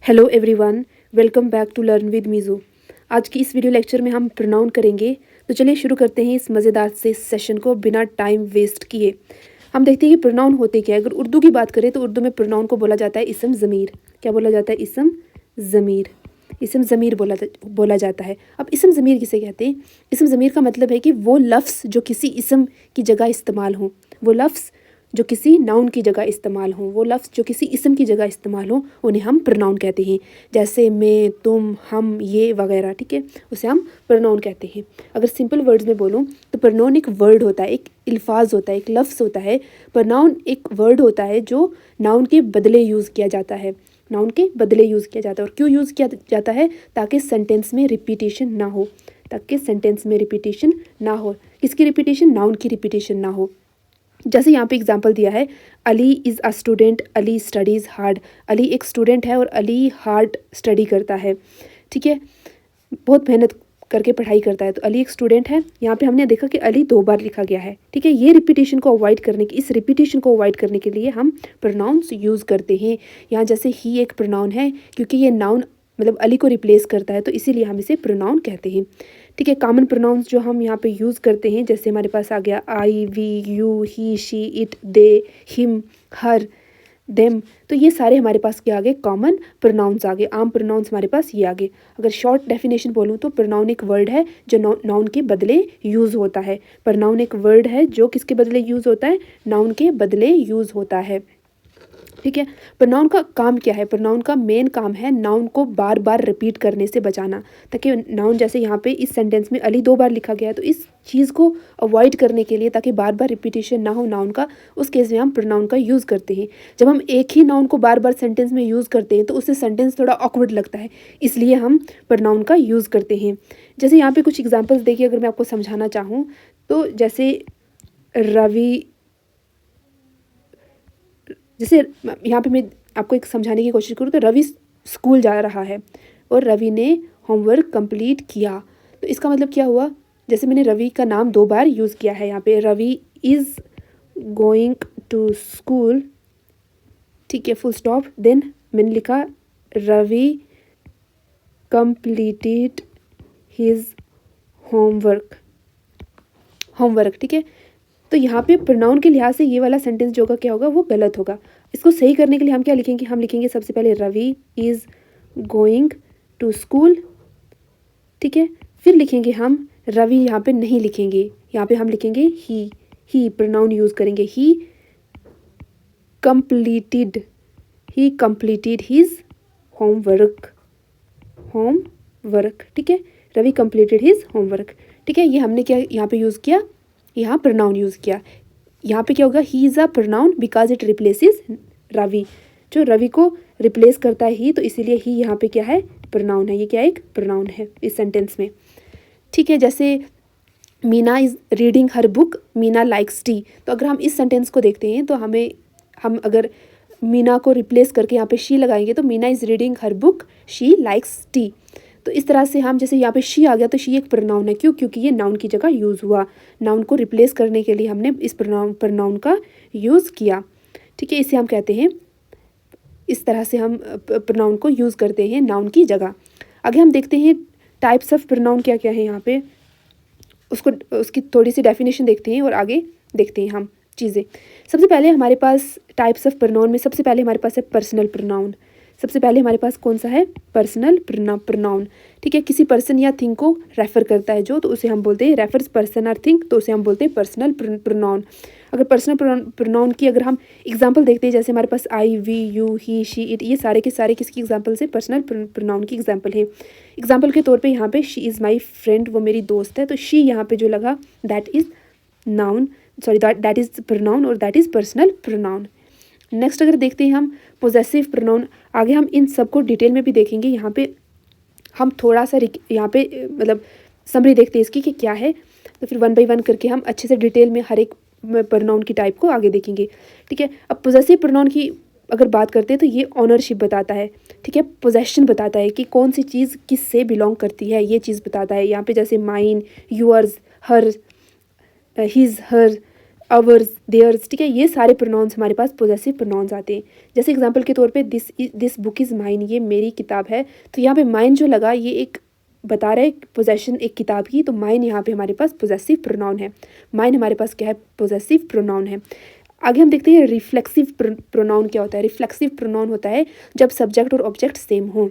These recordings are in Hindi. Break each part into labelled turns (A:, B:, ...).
A: Hello everyone, welcome back to learn with मीज़ू। आज की इस वीडियो लेक्चर में हम प्रोनाउन करेंगे। तो चलिए शुरू करते हैं इस मज़ेदार से सेशन को बिना टाइम वेस्ट किए। हम देखते हैं कि प्रोनाउन होते क्या है। अगर उर्दू की बात करें तो उर्दू में प्रोनाउन को बोला जाता है इसम ज़मीर। क्या बोला जाता है? इसम ज़मीर। इसम ज़मीर बोला जाता है। अब इसम ज़मीर किसे कहते हैं? इसम ज़मीर का मतलब है कि वो लफ्ज़ जो किसी इसम की जगह इस्तेमाल हो, वो लफ्ज़ जो किसी नाउन की जगह इस्तेमाल हो, वो लफ्ज़ जो किसी इसम की जगह इस्तेमाल हो, उन्हें हम प्रोनाउन कहते हैं। जैसे मैं, तुम, हम, ये वगैरह, ठीक है, उसे हम प्रोनाउन कहते हैं। अगर सिंपल वर्ड्स में बोलूँ तो प्रोनाउन एक वर्ड होता है, एक अल्फाज होता है, एक लफ्ज़ होता है। प्रोनाउन एक वर्ड होता है जो नाउन के बदले यूज़ किया जाता है। नाउन के बदले यूज़ किया जाता है। और क्यों यूज़ किया जाता है? ताकि सेंटेंस में रिपीटेशन ना हो। ताकि सेंटेंस में रिपीटेशन ना हो। किसकी रिपीटेशन? नाउन की रिपीटेशन ना हो। जैसे यहाँ पे एग्जांपल दिया है, Ali is a student, Ali studies hard. Ali एक स्टूडेंट है और अली हार्ड स्टडी करता है, ठीक है, बहुत मेहनत करके पढ़ाई करता है। तो अली एक स्टूडेंट है। यहाँ पे हमने देखा कि अली 2 बार लिखा गया है, ठीक है। ये रिपीटेशन को अवॉइड करने की इस रिपीटेशन को अवॉइड करने के लिए हम प्रोनाउंस यूज़ करते हैं। यहाँ जैसे ही एक प्रोनाउन है, क्योंकि ये नाउन मतलब अली को रिप्लेस करता है, तो इसीलिए हम इसे प्रोनाउन कहते हैं, ठीक है। कॉमन प्रोनाउंस जो हम यहाँ पे यूज़ करते हैं, जैसे हमारे पास आ गया I, we, you, he, she, it, they, him, her, them. तो ये सारे हमारे पास क्या आ गए? कॉमन प्रोनाउंस आ गए, आम प्रोनाउंस हमारे पास ये आ गए। अगर शॉर्ट डेफिनेशन बोलूँ तो प्रोनाउन एक वर्ड है जो नाउन के बदले यूज़ होता है। प्रोनाउन एक वर्ड है जो किसके बदले यूज़ होता है? नाउन के बदले यूज़ होता है, ठीक है। प्रोनाउन का काम क्या है? प्रोनाउन का मेन काम है नाउन को बार बार रिपीट करने से बचाना, ताकि नाउन जैसे यहाँ पे इस सेंटेंस में अली 2 बार लिखा गया है, तो इस चीज़ को अवॉइड करने के लिए, ताकि बार बार रिपीटेशन ना हो नाउन का, उस केस में हम प्रोनाउन का यूज़ करते हैं। जब हम एक ही नाउन को बार बार सेंटेंस में यूज़ करते हैं तो उससे सेंटेंस थोड़ा ऑकवर्ड लगता है, इसलिए हम प्रोनाउन का यूज़ करते हैं। जैसे यहाँ पे कुछ एग्जाम्पल्स देखिए, अगर मैं आपको समझाना चाहूँ तो जैसे रवि, जैसे यहाँ पे मैं आपको एक समझाने की कोशिश करूँ तो रवि स्कूल जा रहा है और रवि ने होमवर्क कंप्लीट किया। तो इसका मतलब क्या हुआ? जैसे मैंने रवि का नाम 2 बार यूज़ किया है यहाँ पे, Ravi is going to school, ठीक है, फुल स्टॉप। देन मैंने लिखा रवि कंप्लीटेड हिज होमवर्क, ठीक है। तो यहाँ पे प्रोनाउन के लिहाज से ये वाला सेंटेंस जो होगा क्या होगा? वो गलत होगा। इसको सही करने के लिए हम क्या लिखेंगे? हम लिखेंगे सबसे पहले Ravi is going to school, ठीक है। फिर लिखेंगे हम रवि, यहाँ पे नहीं लिखेंगे, यहाँ पे हम लिखेंगे ही प्रोनाउन यूज़ करेंगे। ही कंप्लीटेड हिज होमवर्क, ठीक है। रवि कंप्लीटेड हिज होमवर्क, ठीक है। ये हमने क्या यहाँ पे यूज़ किया? यहाँ प्रोनाउन यूज़ किया। यहाँ पे क्या होगा? He is a pronoun because it replaces Ravi. जो रवि को रिप्लेस करता है ही, तो इसीलिए ही यहाँ पे क्या है? प्रोनाउन है। ये क्या? एक प्रोनाउन है इस सेंटेंस में, ठीक है। जैसे Meena is reading her book, Meena likes T. तो अगर हम इस सेंटेंस को देखते हैं तो हम अगर मीना को रिप्लेस करके यहाँ पे शी लगाएंगे तो Meena is reading her book, she likes T. तो इस तरह से हम, जैसे यहाँ पे शी आ गया तो शी एक प्रोनाउन है। क्यों? क्योंकि ये नाउन की जगह यूज़ हुआ। नाउन को रिप्लेस करने के लिए हमने इस प्रोनाउन का यूज़ किया, ठीक है। इसे हम कहते हैं, इस तरह से हम प्रोनाउन को यूज़ करते हैं नाउन की जगह। आगे हम देखते हैं टाइप्स ऑफ प्रोनाउन क्या क्या है यहाँ पे, उसकी थोड़ी सी डेफिनेशन देखते हैं और आगे देखते हैं हम चीज़ें। सबसे पहले हमारे पास टाइप्स ऑफ प्रोनाउन में सबसे पहले हमारे पास है पर्सनल प्रोनाउन। सबसे पहले हमारे पास कौन सा है? पर्सनल प्रोनाउन, ठीक है। किसी पर्सन या थिंग को रेफ़र करता है जो, तो उसे हम बोलते हैं रेफर्स पर्सन और थिंग, तो उसे हम बोलते हैं पर्सनल प्रोनाउन। अगर पर्सनल प्रोनाउन की अगर हम एग्जांपल देखते हैं, जैसे हमारे पास I, we, you, he, she, it, ये सारे के सारे किसकी एग्जांपल्स है? पर्सनल प्रोनाउन की एग्जांपल है। एग्जांपल के तौर पे यहाँ पे शी इज़ माई फ्रेंड, वो मेरी दोस्त है, तो शी यहाँ पे जो लगा that is noun, sorry that is pronoun और that is personal pronoun. Next अगर देखते हैं हम पोजेसिव प्रोनाउन, आगे हम इन सब को डिटेल में भी देखेंगे। यहाँ पे हम थोड़ा सा यहाँ पे मतलब समरी देखते हैं इसकी कि क्या है, तो फिर 1 बाय 1 करके हम अच्छे से डिटेल में हर एक प्रोनाउन की टाइप को आगे देखेंगे, ठीक है। अब पोजेसिव प्रोनाउन की अगर बात करते हैं तो ये ऑनरशिप बताता है, ठीक है, पोजेशन बताता है कि कौन सी चीज़ किस से बिलोंग करती है, ये चीज़ बताता है। यहाँ पे जैसे माइन, यूअर्स, हर, हिज, हर, अवर्स, देयर्स, ठीक है, ये सारे प्रोनाउंस हमारे पास पोजेसिव प्रोनाउंस आते हैं। जैसे एग्जांपल के तौर पे दिस बुक इज़ माइन, ये मेरी किताब है, तो यहाँ पे माइन जो लगा ये एक बता रहा है पोजेशन एक किताब की, तो माइन यहाँ पे हमारे पास पोजेसिव प्रोनाउन है। माइन हमारे पास क्या है, पोजेसिव प्रोनाउन है। आगे हम देखते हैं रिफ्लेक्सिव प्रोनाउन क्या होता है। रिफ्लेक्सिव प्रोनाउन होता है जब सब्जेक्ट और ऑब्जेक्ट सेम हो,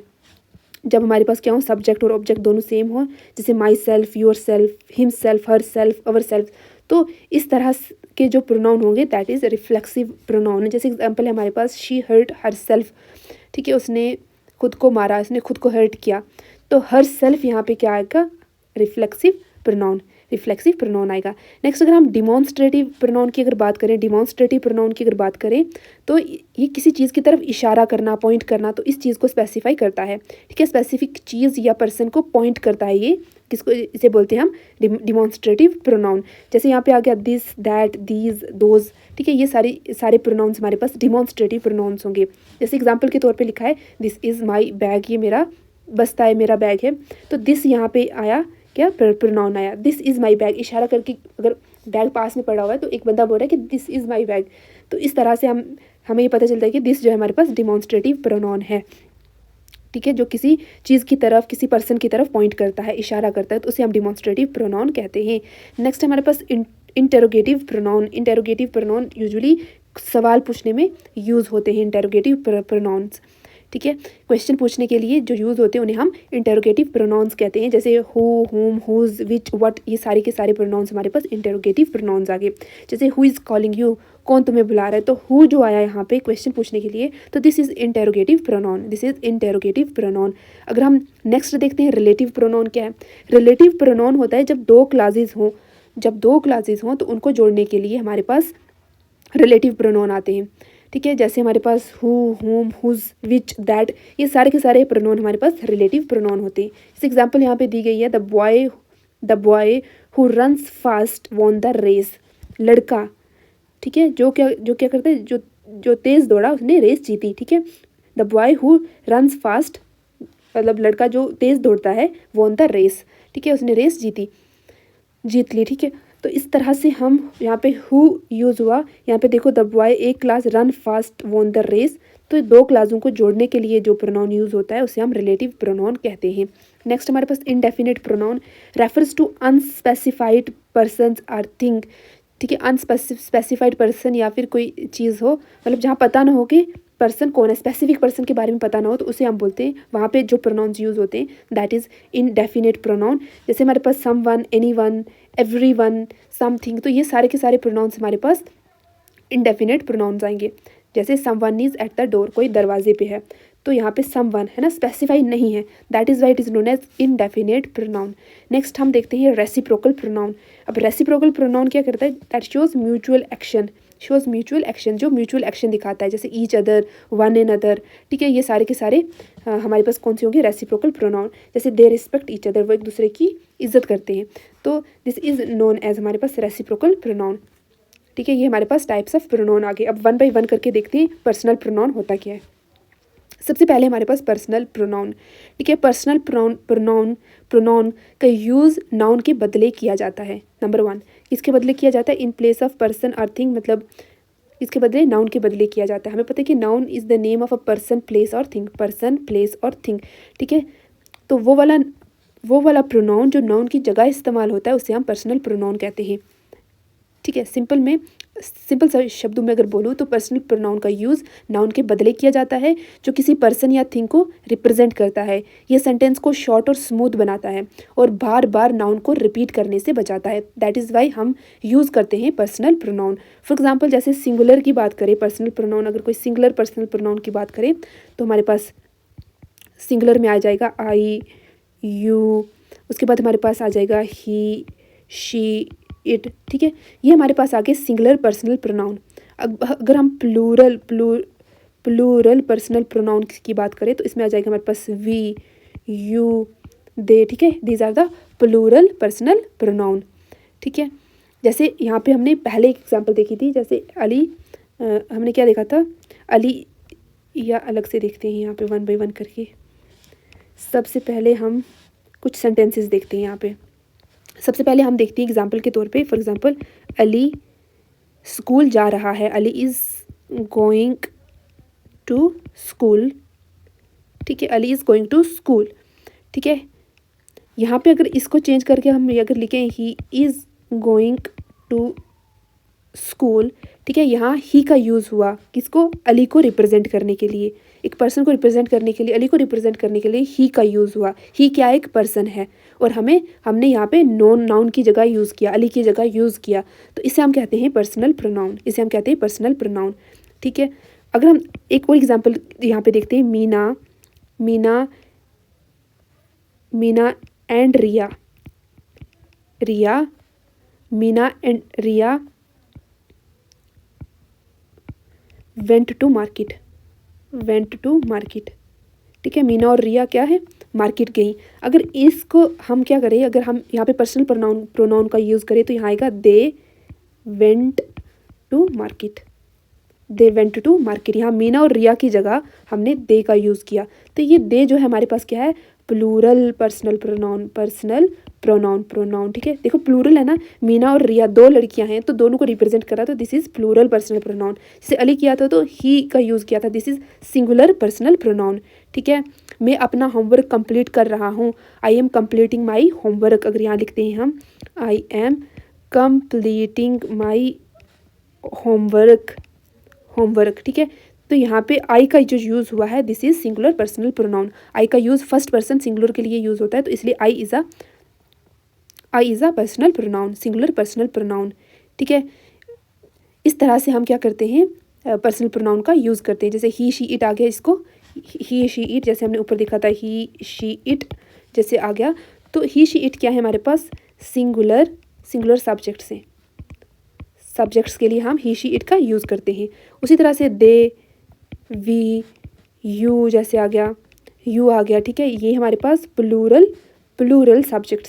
A: जब हमारे पास क्या हो, सब्जेक्ट और ऑब्जेक्ट दोनों सेम हो, जैसे my self, your self, him self, her self, our self, तो इस तरह के जो प्रोनाउन होंगे दैट इज़ रिफ्लेक्सिव प्रोनाउन। जैसे एग्जांपल है हमारे पास शी हर्ट हर सेल्फ, ठीक है, उसने खुद को मारा, उसने खुद को हर्ट किया, तो हर सेल्फ यहाँ पे क्या आएगा, रिफ्लेक्सिव प्रोनाउन, रिफ्लेक्सिव प्रोनाउन आएगा। नेक्स्ट अगर हम डिमॉन्स्ट्रेटिव प्रोनाउन की अगर बात करें, डिमॉन्स्ट्रेटिव प्रोनाउन की अगर बात करें तो ये किसी चीज़ की तरफ इशारा करना, पॉइंट करना, तो इस चीज़ को स्पेसिफाई करता है, ठीक है, स्पेसिफिक चीज़ या पर्सन को पॉइंट करता है, ये किसको, इसे बोलते हैं हम डिमॉन्स्ट्रेटिव प्रोनाउन। जैसे यहाँ पे आ गया दिस, दैट, दीज, दोज, ठीक है, ये सारे प्रोनाउंस हमारे पास डिमॉन्स्ट्रेटिव प्रोनाउंस होंगे। जैसे एग्जाम्पल के तौर पर लिखा है दिस इज़ माई बैग, ये मेरा बस्ता है, मेरा बैग है, तो दिस यहाँ पे आया क्या, प्रोनाउन आया, दिस इज़ माई बैग, इशारा करके, अगर बैग पास में पड़ा हुआ है तो एक बंदा बोल रहा है कि दिस इज़ माई बैग, तो इस तरह से हमें ये पता चलता है कि दिस जो है हमारे पास डिमॉन्स्ट्रेटिव प्रोनाउन है, ठीक है, जो किसी चीज़ की तरफ, किसी पर्सन की तरफ पॉइंट करता है, इशारा करता है, तो उसे हम डिमॉन्स्ट्रेटिव प्रोनाउन कहते हैं। नेक्स्ट हमारे पास interrogative pronoun. Interrogative pronoun usually सवाल पूछने में यूज़ होते हैं, इंटेरोगेटिव प्रोनाउंस, ठीक है, क्वेश्चन पूछने के लिए जो यूज़ होते हैं उन्हें हम इंटेरोगेटिव प्रोनाउंस कहते हैं। जैसे who, whom, whose, which, what, ये सारे के सारे प्रोनाउंस हमारे पास इंटेरोगेटिव प्रोनाउंस आ गए। जैसे हु इज़ कॉलिंग यू, कौन तुम्हें बुला रहा है, तो हु जो आया यहाँ पे क्वेश्चन पूछने के लिए, तो this is interrogative pronoun, this is interrogative pronoun. अगर हम नेक्स्ट देखते हैं रिलेटिव प्रोनाउन क्या है। रिलेटिव प्रोनाउन होता है जब दो क्लासेस हों, जब दो क्लासेस हों तो उनको जोड़ने के लिए हमारे पास रिलेटिव प्रोनाउन आते हैं, ठीक है, जैसे हमारे पास who, whom, whose, which, that, ये सारे के सारे प्रोनाउन हमारे पास रिलेटिव प्रोनाउन होते हैं। इस एग्जांपल यहाँ पे दी गई है the boy who runs fast won the race, लड़का, ठीक है, जो क्या करता है, जो तेज़ दौड़ा उसने रेस जीती, ठीक है, the boy who runs fast, मतलब लड़का जो तेज़ दौड़ता है, वॉन द रेस, ठीक है, उसने रेस जीत ली, ठीक है। तो इस तरह से हम यहाँ पे हु यूज़ हुआ, यहाँ पे देखो द बॉय एक class, run fast won the race, तो दो क्लासों को जोड़ने के लिए जो प्रोनाउन यूज़ होता है उसे हम रिलेटिव प्रोनाउन कहते हैं। नेक्स्ट हमारे पास indefinite pronoun refers to unspecified person or thing, ठीक है, अनस्पेसिफाइड पर्सन या फिर कोई चीज़ हो, मतलब जहाँ पता ना हो कि पर्सन कौन है, स्पेसिफिक पर्सन के बारे में पता ना हो, तो उसे हम बोलते हैं, वहाँ पे जो प्रोनाउंस यूज़ होते हैं दैट इज़ इनडेफिनिट प्रोनाउन। जैसे हमारे पास someone, anyone, everyone, something, तो ये सारे के सारे प्रोनाउंस हमारे पास इनडेफिनिट प्रोनाउंस आएंगे। जैसे someone is at the door, कोई दरवाजे पे है, तो यहाँ पे सम वन है ना, स्पेसिफाई नहीं है, that is why it is known as indefinite pronoun. Next हम देखते हैं रेसिप्रोकल प्रोनाउन। अब रेसिप्रोकल प्रोनाउन क्या करता है, that shows mutual action, shows mutual action, जो म्यूचुअल एक्शन दिखाता है, जैसे each other, one another, ठीक है, ये सारे के सारे हमारे पास कौन से होंगे, रेसिप्रोकल प्रोनाउन। जैसे दे रिस्पेक्ट ईच अदर, वो एक दूसरे की इज्जत करते हैं, तो दिस इज़ नोन एज हमारे पास रेसिप्रोकल प्रोनाउन, ठीक है, ये हमारे पास टाइप्स ऑफ प्रोनाउन आ गए। अब वन बाई वन करके देखते हैं पर्सनल प्रोनाउन होता क्या है। सबसे पहले हमारे पास पर्सनल प्रोनाउन, ठीक है, पर्सनल प्रोनाउन का यूज़ नाउन के बदले किया जाता है। नंबर वन, किसके बदले किया जाता है, इन प्लेस ऑफ पर्सन और थिंग, मतलब इसके बदले नाउन के बदले किया जाता है। हमें पता है कि noun is the name of a person, place और थिंग, पर्सन, प्लेस और थिंग, ठीक है, तो वो वाला प्रोनाउन जो नाउन की जगह इस्तेमाल होता है उसे हम पर्सनल प्रोनाउन कहते हैं, ठीक है। सिंपल शब्दों में अगर बोलूँ तो पर्सनल प्रोनाउन का यूज़ नाउन के बदले किया जाता है जो किसी पर्सन या थिंग को रिप्रेजेंट करता है। यह सेंटेंस को शॉर्ट और स्मूथ बनाता है और बार बार नाउन को रिपीट करने से बचाता है। दैट इज़ वाई हम यूज़ करते हैं पर्सनल प्रोनाउन। फॉर एग्जाम्पल जैसे सिंगुलर की बात करें, पर्सनल प्रोनाउन, अगर कोई सिंगुलर पर्सनल प्रोनाउन की बात करें तो हमारे पास सिंगुलर में आ जाएगा आई, यू, उसके बाद हमारे पास आ जाएगा ही, शी, इट, ठीक है, ये हमारे पास आ गए सिंगुलर पर्सनल प्रोनाउन। अगर हम प्लूरल पर्सनल प्रोनाउन की बात करें तो इसमें आ जाएगा हमारे पास वी, यू, दे, ठीक है, these are the plural personal pronoun, ठीक है। जैसे यहाँ पे हमने पहले एक एग्जांपल देखी थी, जैसे अली, हमने क्या देखा था, अली, या अलग से देखते हैं यहाँ पे वन बाई वन करके। सबसे पहले हम कुछ सेंटेंसेस देखते हैं यहाँ पे। सबसे पहले हम देखते हैं एग्जाम्पल के तौर पे, फॉर एग्जांपल अली स्कूल जा रहा है, Ali is going to school. ठीक है, Ali is going to school. ठीक है, यहाँ पे अगर इसको चेंज करके हम अगर लिखें he is going to school. ठीक है, यहाँ ही का यूज़ हुआ किसको, अली को रिप्रेजेंट करने के लिए, एक पर्सन को रिप्रेजेंट करने के लिए, अली को रिप्रेजेंट करने के लिए ही का यूज़ हुआ। ही क्या एक पर्सन है और हमने यहाँ पे नाउन की जगह यूज़ किया, अली की जगह यूज़ किया, तो इसे हम कहते हैं पर्सनल प्रोनाउन, इसे हम कहते हैं पर्सनल प्रोनाउन। ठीक है, अगर हम एक और एग्जाम्पल यहाँ पे देखते हैं, Meena Meena Meena and Riya, Riya Meena and Riya went to market, went to market. ठीक है, मीना और रिया क्या है, मार्केट गई। अगर इसको हम क्या करें, अगर हम यहाँ पे पर्सनल प्रोनाउन का यूज़ करें तो यहाँ आएगा they went to market, they went to market. यहाँ मीना और रिया की जगह हमने दे का यूज़ किया, तो ये दे जो है हमारे पास क्या है, plural personal pronoun, personal pronoun. ठीक है, देखो प्लूरल है ना, मीना और रिया दो लड़कियां हैं तो दोनों को रिप्रेजेंट करा, तो this is plural personal pronoun. जैसे अली किया था तो ही का यूज़ किया था, this is singular personal pronoun. ठीक है, मैं अपना होमवर्क कंप्लीट कर रहा हूँ, I am completing my homework. अगर यहाँ लिखते हैं हम I am completing my homework. ठीक है, तो यहाँ पे आई का जो यूज़ हुआ है this is singular personal pronoun. I का यूज़ फर्स्ट पर्सन सिंगुलर के लिए यूज़ होता है, तो इसलिए I is a personal pronoun, singular personal pronoun. ठीक है, इस तरह से हम क्या करते हैं, पर्सनल प्रोनाउन का यूज़ करते हैं। जैसे ही शी इट आ गया, इसको ही शी इट, जैसे हमने ऊपर देखा था ही शी इट जैसे आ गया, तो ही शी इट क्या है हमारे पास, सिंगुलर सब्जेक्ट से, सब्जेक्ट्स के लिए हम ही शी इट का यूज़ करते हैं। उसी तरह से दे वी यू जैसे आ गया, यू आ गया। ठीक है, ये हमारे पास प्लूरल सब्जेक्ट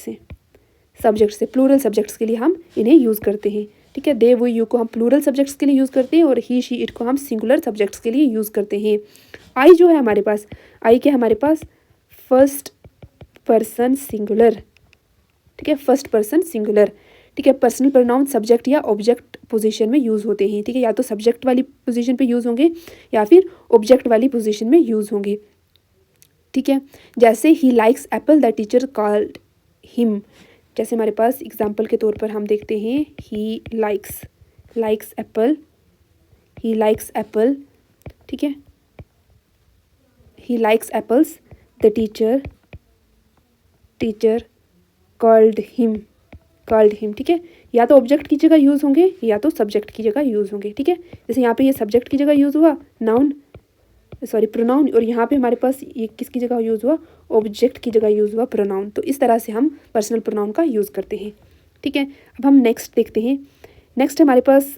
A: से, प्लूरल सब्जेक्ट्स के लिए हम इन्हें यूज़ करते हैं। ठीक है, दे वो यू को हम प्लूरल सब्जेक्ट्स के लिए यूज़ करते हैं और ही शी इट को हम सिंगुलर सब्जेक्ट्स के लिए यूज़ करते हैं। आई जो है हमारे पास, आई क्या हमारे पास, फर्स्ट पर्सन सिंगुलर। ठीक है, फर्स्ट पर्सन सिंगुलर। ठीक है, पर्सनल प्रोनाउन सब्जेक्ट या ऑब्जेक्ट पोजीशन में यूज़ होते हैं। ठीक है, या तो सब्जेक्ट वाली पोजीशन पे यूज़ होंगे या फिर ऑब्जेक्ट वाली पोजीशन में यूज़ होंगे। ठीक है, जैसे he likes Apple the teacher called him. जैसे हमारे पास एग्जाम्पल के तौर पर हम देखते हैं ही लाइक्स एप्पल। ठीक है, he likes apples the teacher called him. ठीक है, या तो ऑब्जेक्ट की जगह यूज़ होंगे या तो सब्जेक्ट की जगह यूज़ होंगे। ठीक है, जैसे यहाँ पे ये सब्जेक्ट की जगह यूज़ हुआ प्रोनाउन, और यहाँ पे हमारे पास ये किसकी जगह यूज़ हुआ, ऑब्जेक्ट की जगह यूज़ हुआ प्रोनाउन। तो इस तरह से हम पर्सनल प्रोनाउन का यूज़ करते हैं। ठीक है, अब हम नेक्स्ट देखते हैं। नेक्स्ट हमारे पास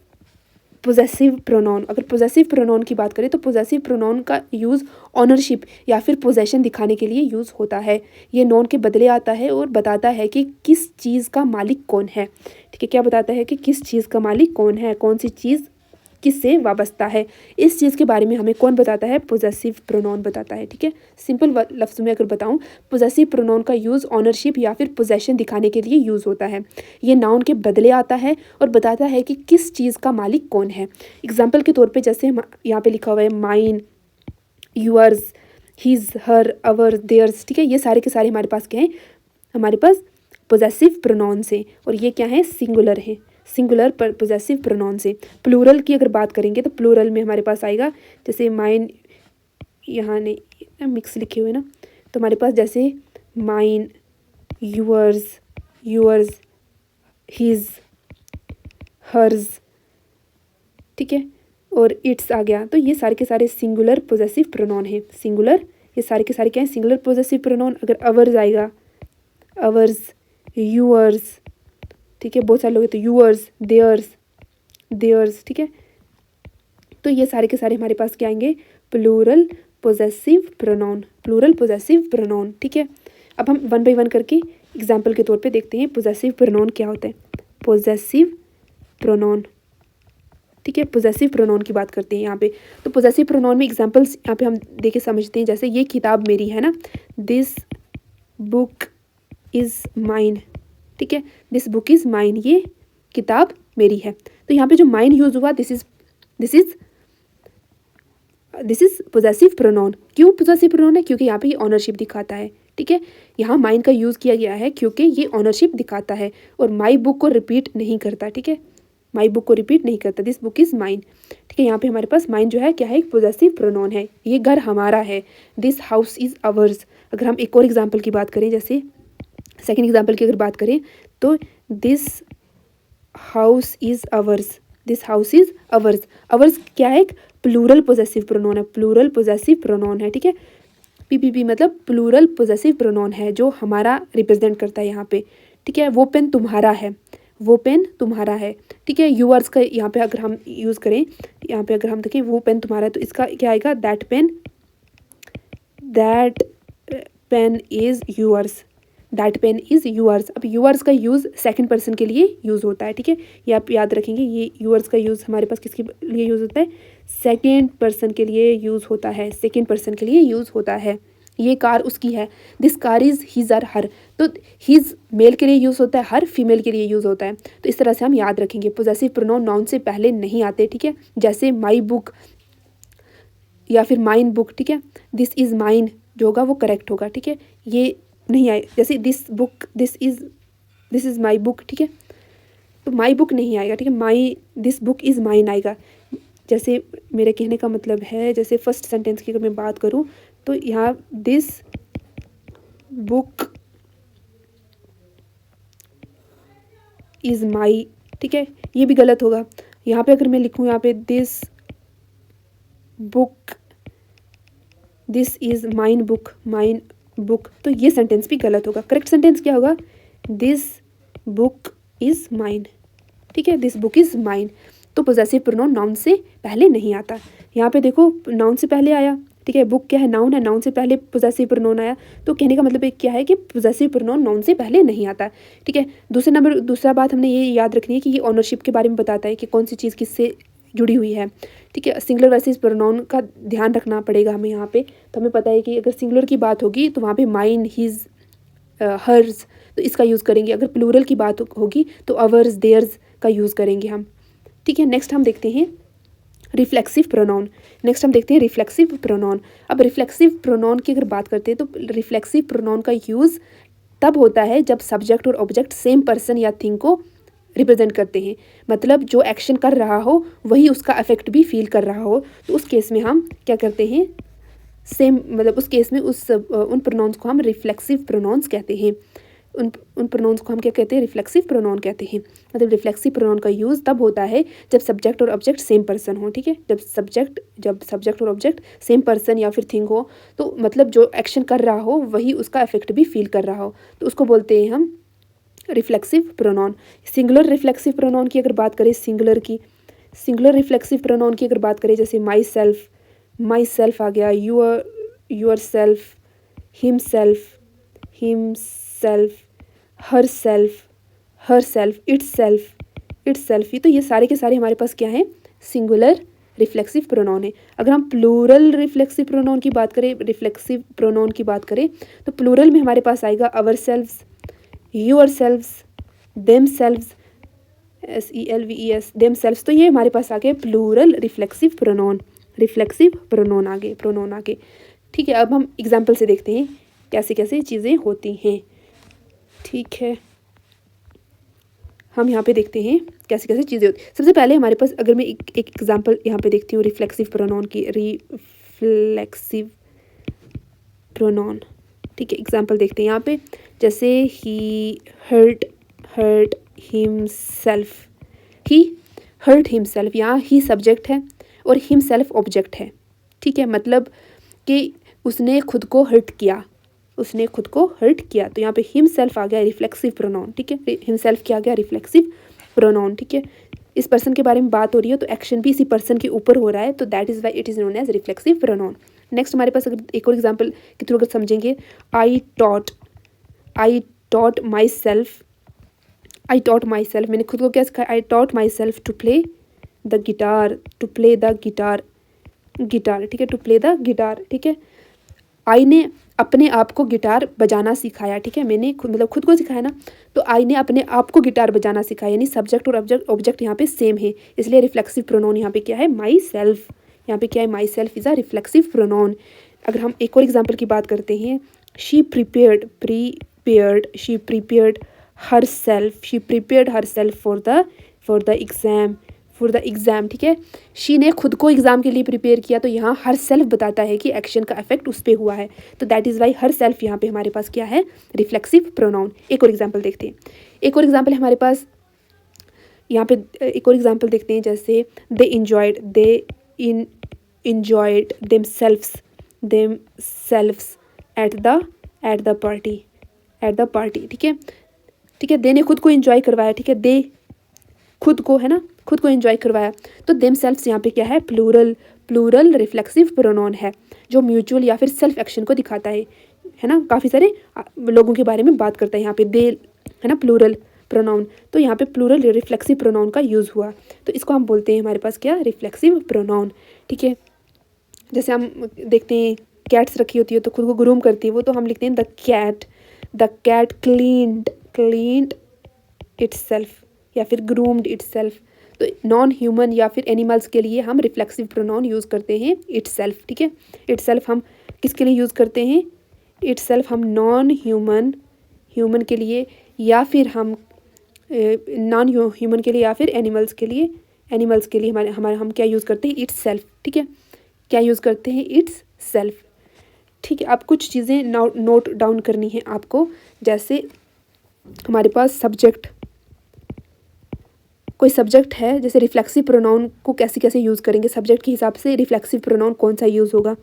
A: पोजेसिव प्रोनाउन। अगर पोजेसिव प्रोनाउन की बात करें तो पोजेसिव प्रोनाउन का यूज़ ऑनरशिप या फिर पोजेशन दिखाने के लिए यूज़ होता है। ये नॉन के बदले आता है और बताता है कि किस चीज़ का मालिक कौन है। ठीक है, क्या बताता है कि किस चीज़ का मालिक कौन है, कौन सी चीज़ किससे वाबस्ता है, इस चीज़ के बारे में हमें कौन बताता है, पोजेसिव प्रोनाउन बताता है। ठीक है, सिंपल लफ्ज़ में अगर बताऊं, पोजेसिव प्रोनाउन का यूज़ ऑनरशिप या फिर पोजेशन दिखाने के लिए यूज़ होता है। ये नाउन के बदले आता है और बताता है कि किस चीज़ का मालिक कौन है। एग्जाम्पल के तौर पर जैसे यहाँ पे लिखा हुआ है माइन, यूअर्स, हिज, हर, अवर, देयर्स। ठीक है, ये सारे के सारे हमारे पास क्या हैं, हमारे पास पोजेसिव प्रोनाउन से, और ये क्या है, सिंगुलर है, सिंगुलर पर पोजेसिव प्रोनाउन से। प्लूरल की अगर बात करेंगे तो प्लूरल में हमारे पास आएगा, जैसे माइन, यहाँ ने मिक्स लिखे हुए ना, तो हमारे पास जैसे माइन, यूअर्स, हिज, हर्स। ठीक है, और इट्स आ गया, तो ये सारे के सारे सिंगुलर पोजेसिव प्रोनाउन है। सिंगुलर, ये सारे के सारे क्या हैं, सिंगुलर पोजेसिव प्रोनाउन। अगर अवर्स आएगा, अवर्स, यूअर्स। ठीक है, बहुत सारे लोग हैं तो यूअर्स, देयर्स। ठीक है, तो ये सारे के सारे हमारे पास क्या आएंगे, प्लूरल पोजेसिव प्रोनाउन। ठीक है, अब हम वन बाय वन करके एग्जाम्पल के तौर पे देखते हैं पोजेसिव प्रोनाउन क्या होता है। पोजेसिव प्रोनाउन, ठीक है, पोजेसिव प्रोनाउन की बात करते हैं यहाँ पे। तो पोजेसिव प्रोनाउन में एग्जाम्पल्स यहाँ पे हम देखे समझते हैं। जैसे ये किताब मेरी है ना, दिस बुक इज़ माइन। ठीक है, दिस बुक इज़ माइन, ये किताब मेरी है। तो यहाँ पे जो माइन यूज़ हुआ दिस इज पोजेसिव प्रोनाउन। क्यों पोजेसिव प्रोनाउन है? क्योंकि यहाँ पे ये ऑनरशिप दिखाता है। ठीक है, यहाँ माइन का यूज़ किया गया है क्योंकि ये ऑनरशिप दिखाता है और माई बुक को रिपीट नहीं करता। ठीक है, माई बुक को रिपीट नहीं करता, दिस बुक इज़ माइन। ठीक है, यहाँ पे हमारे पास माइन जो है क्या है? एक पोजेसिव प्रोनाउन है। ये घर हमारा है, दिस हाउस इज़ अवर्स। अगर हम एक और एग्जाम्पल की बात करें, जैसे सेकेंड एग्जाम्पल की अगर बात करें तो this house is ours, this house is ours. Ours क्या है? एक प्लूरल पोजेसिव प्रोनाउन है, प्लूरल पोजेसिव प्रोनाउन है। ठीक है, पीपीपी मतलब प्लूरल पोजेसिव प्रोनाउन है जो हमारा रिप्रेजेंट करता है यहाँ पे। ठीक है, वो पेन तुम्हारा है, वो पेन तुम्हारा है। ठीक है, यूअर्स का यहाँ पे अगर हम यूज़ करें, यहाँ पे अगर हम देखें वो पेन तुम्हारा है, तो इसका क्या आएगा? That pain is yours, that pain is yours. अब यूअर्स का यूज़ सेकंड पर्सन के लिए यूज़ होता है। ठीक है, ये आप याद रखेंगे, ये यूअर्स का यूज़ हमारे पास किसके लिए यूज़ होता है? सेकंड पर्सन के लिए यूज़ होता है, सेकंड पर्सन के लिए यूज़ होता है। ये कार उसकी है, दिस कार इज़ हिज और हर। तो हिज मेल के लिए यूज़ होता है, हर फीमेल के लिए यूज़ होता है। तो इस तरह से हम याद रखेंगे। पोजेसिव प्रोनाउन नाउन से पहले नहीं आते। ठीक है, जैसे माई बुक या फिर माइन बुक। ठीक है, दिस इज़ माइन जो होगा वो करेक्ट होगा। ठीक है, ये नहीं आए, जैसे this book, this is my book. ठीक है, तो माई बुक नहीं आएगा। ठीक है, my this book is mine आएगा। जैसे मेरे कहने का मतलब है, जैसे फर्स्ट सेंटेंस की अगर मैं बात करूँ तो यहाँ दिस बुक इज़ माई। ठीक है, ये भी गलत होगा। यहाँ पे अगर मैं लिखूँ यहाँ पे this book, this is mine book, तो ये सेंटेंस भी गलत होगा। करेक्ट सेंटेंस क्या होगा? This book is mine. ठीक है, दिस बुक इज़ माइन। तो पोजेसिव प्रोनाउन नाउन से पहले नहीं आता। यहाँ पे देखो नाउन से पहले आया। ठीक है, बुक क्या है? नाउन है, नाउन से पहले पोजेसिव प्रोनाउन आया। तो कहने का मतलब क्या है कि पोजेसिव प्रोनाउन नाउन से पहले नहीं आता। ठीक है, दूसरा बात हमने ये याद रखनी है कि ये ऑनरशिप के बारे में बताता है कि कौन सी चीज़ किससे जुड़ी हुई है। ठीक है, सिंगुलर वर्सेस प्रोनाउन का ध्यान रखना पड़ेगा हमें यहाँ पे। तो हमें पता है कि अगर सिंगुलर की बात होगी तो वहाँ पे माइन, हिज, हर्स, तो इसका यूज़ करेंगे। अगर प्लूरल की बात होगी तो अवर्स, देयर्स का यूज़ करेंगे हम। ठीक है, नेक्स्ट हम देखते हैं रिफ्लेक्सिव प्रोनाउन। Reflexive pronoun. अब रिफ्लेक्सिव प्रोनाउन की अगर बात करते हैं तो रिफ्लेक्सिव प्रोनाउन का यूज़ तब होता है जब सब्जेक्ट और ऑब्जेक्ट सेम पर्सन या थिंग को रिप्रेजेंट करते हैं। मतलब जो एक्शन कर रहा हो वही उसका अफेक्ट भी फील कर रहा हो। तो उस केस में हम क्या करते हैं? सेम, मतलब उस केस में उन प्रोनाउंस को हम रिफ्लेक्सिव प्रोनाउंस कहते हैं। उन प्रोनाउंस को हम क्या कहते हैं? रिफ्लेक्सिव प्रोनाउन कहते हैं। मतलब रिफ्लेक्सिव प्रोनाउन का यूज़ तब होता है जब सब्जेक्ट और ऑब्जेक्ट सेम पर्सन हो। ठीक है, जब सब्जेक्ट और ऑब्जेक्ट सेम पर्सन या फिर थिंग हो, तो मतलब जो एक्शन कर रहा हो वही उसका इफेक्ट भी फील कर रहा हो, तो उसको बोलते हैं हम reflexive pronoun. Singular reflexive pronoun की अगर बात करें, सिंगुलर रिफ्लेक्सिव प्रोनाउन की अगर बात करें, जैसे माई सेल्फ आ गया, your self, him self, her self, it's self. तो ये सारे के सारे हमारे पास क्या है? सिंगुलर रिफ्लेक्सिव प्रोनाउन है। अगर हम प्लूरल रिफ्लेक्सिव प्रोनाउन की बात करें, तो प्लूरल में हमारे पास आएगा ourselves, yourselves, themselves, SELVES, themselves. तो ये हमारे पास आ गए प्लूरल रिफ्लेक्सिव प्रोनाउन आगे। ठीक है, अब हम एग्जाम्पल से देखते हैं कैसे कैसे चीज़ें होती हैं। ठीक है, हम यहाँ पे देखते हैं कैसे कैसे चीज़ें होती हैं। सबसे पहले हमारे पास अगर मैं एक एग्जाम्पल यहाँ पे देखती हूँ रिफ्लेक्सिव प्रोनाउन की, रिफ्लेक्सिव प्रोनाउन। ठीक है, एग्जाम्पल देखते हैं यहाँ पे, जैसे ही हर्ट हिमसेल्फ, यहाँ ही सब्जेक्ट है और हिमसेल्फ ऑब्जेक्ट है। ठीक है, मतलब कि उसने खुद को हर्ट किया, तो यहाँ पे हिमसेल्फ आ गया रिफ्लेक्सिव प्रोनाउन। ठीक है, हिमसेल्फ क्या आ गया? Reflexive pronoun. ठीक है, इस पर्सन के बारे में बात हो रही है तो एक्शन भी इसी पर्सन के ऊपर हो रहा है, तो that is why it is known as reflexive pronoun. Next हमारे पास अगर एक और एग्जाम्पल के थ्रू अगर समझेंगे, आई टॉट माई सेल्फ, मैंने खुद को क्या सिखाया? I taught myself to play the guitar, ठीक है, टू प्ले द गिटार। ठीक है, अपने आप को गिटार बजाना सिखाया। ठीक है, मैंने मतलब खुद को सिखाया ना, तो आई ने अपने आप को गिटार बजाना सिखाया, यानी सब्जेक्ट और ऑब्जेक्ट यहाँ पे सेम है, इसलिए रिफ्लेक्सिव प्रोनाउन यहाँ पे क्या है, माई सेल्फ। यहाँ पे क्या है, my self is a reflexive pronoun. अगर हम एक और एग्जाम्पल की बात करते हैं, she prepared she prepared her self for the exam. ठीक है, शी ने खुद को एग्ज़ाम के लिए प्रिपेयर किया, तो यहाँ हर सेल्फ बताता है कि एक्शन का इफेक्ट उस पर हुआ है, तो that is Y her self यहाँ पे हमारे पास क्या है, रिफ्लेक्सिव प्रोनाउन। एक और एग्जाम्पल देखते हैं, एक और एग्जाम्पल हमारे पास यहाँ पे एक और एग्जाम्पल देखते हैं, जैसे they enjoyed themselves at the party. ठीक है, ठीक है, दे ने खुद को एंजॉय करवाया। ठीक है, दे खुद को, है ना, खुद को एंजॉय करवाया, तो देमसेल्व्स यहाँ पे क्या है, प्लूरल रिफ्लेक्सिव प्रोनाउन है, जो म्यूचुअल या फिर सेल्फ एक्शन को दिखाता है ना, काफ़ी सारे लोगों के बारे में बात करता है यहाँ पे दे, है ना, प्लूरल प्रोनाउन, तो यहाँ पे प्लूरल रिफ्लेक्सिव प्रोनाउन का यूज़ हुआ, तो इसको हम बोलते हैं हमारे पास क्या, रिफ्लेक्सिव प्रोनाउन। ठीक है, जैसे हम देखते हैं कैट्स रखी होती है तो खुद को ग्रूम करती है, वो तो हम लिखते हैं द कैट क्लीन्ड इटसेल्फ या फिर ग्रूम्ड इटसेल्फ। तो नॉन ह्यूमन या फिर एनिमल्स के लिए हम रिफ्लेक्सिव प्रोनाउन यूज़ करते हैं इटसेल्फ। ठीक है, इटसेल्फ हम किसके लिए यूज़ करते हैं, इटसेल्फ हम नॉन ह्यूमन के लिए, या फिर हम नॉन ह्यूमन के लिए, या फिर एनिमल्स के लिए हमारे हम क्या यूज़ करते हैं, इटसेल्फ। ठीक है, क्या यूज़ करते हैं, इटसेल्फ। ठीक है, अब कुछ चीज़ें नोट डाउन करनी है आपको, जैसे हमारे पास कोई सब्जेक्ट है, जैसे रिफ्लेक्सिव प्रोनाउन को कैसे यूज़ करेंगे, सब्जेक्ट के हिसाब से रिफ्लेक्सिव प्रोनाउन कौन सा यूज़ होगा,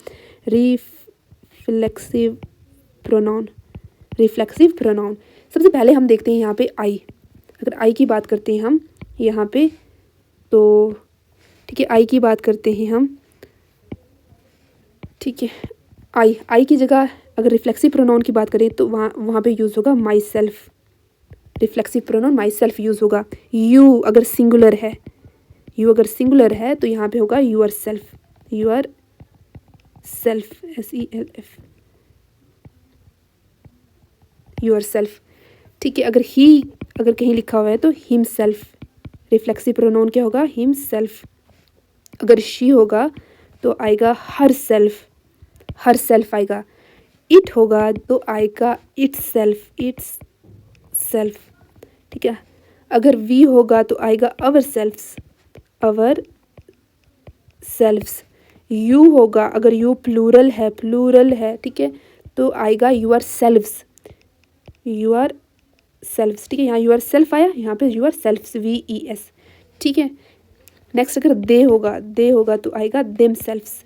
A: रिफ्लेक्सिव प्रोनाउन। सबसे पहले हम देखते हैं यहाँ पे आई, अगर आई की बात करते हैं हम यहाँ पे, तो ठीक है, आई की बात करते हैं हम, ठीक है, आई की जगह अगर रिफ्लेक्सिव प्रोनाउन की बात करें तो वहाँ पे यूज़ होगा my self, reflexive pronoun my self use होगा। यू अगर सिंगुलर है तो यहाँ पे होगा your self, SELF, your self. ठीक है, अगर कहीं लिखा हुआ है तो हिम सेल्फ, रिफ्लेक्सिव प्रोनाउन क्या होगा, हिम सेल्फ। अगर शी होगा तो आएगा हर सेल्फ आएगा। इट होगा तो आएगा इट्स सेल्फ। ठीक है, अगर वी होगा तो आएगा अवर सेल्फ्स। यू होगा, अगर यू प्लूरल है, ठीक है, तो आएगा यूअर सेल्व्स। ठीक है, यहाँ यूअर सेल्फ आया, यहाँ पे यूअर सेल्फ्स, VES। ठीक है, नेक्स्ट अगर दे होगा तो आएगा देम सेल्फ्स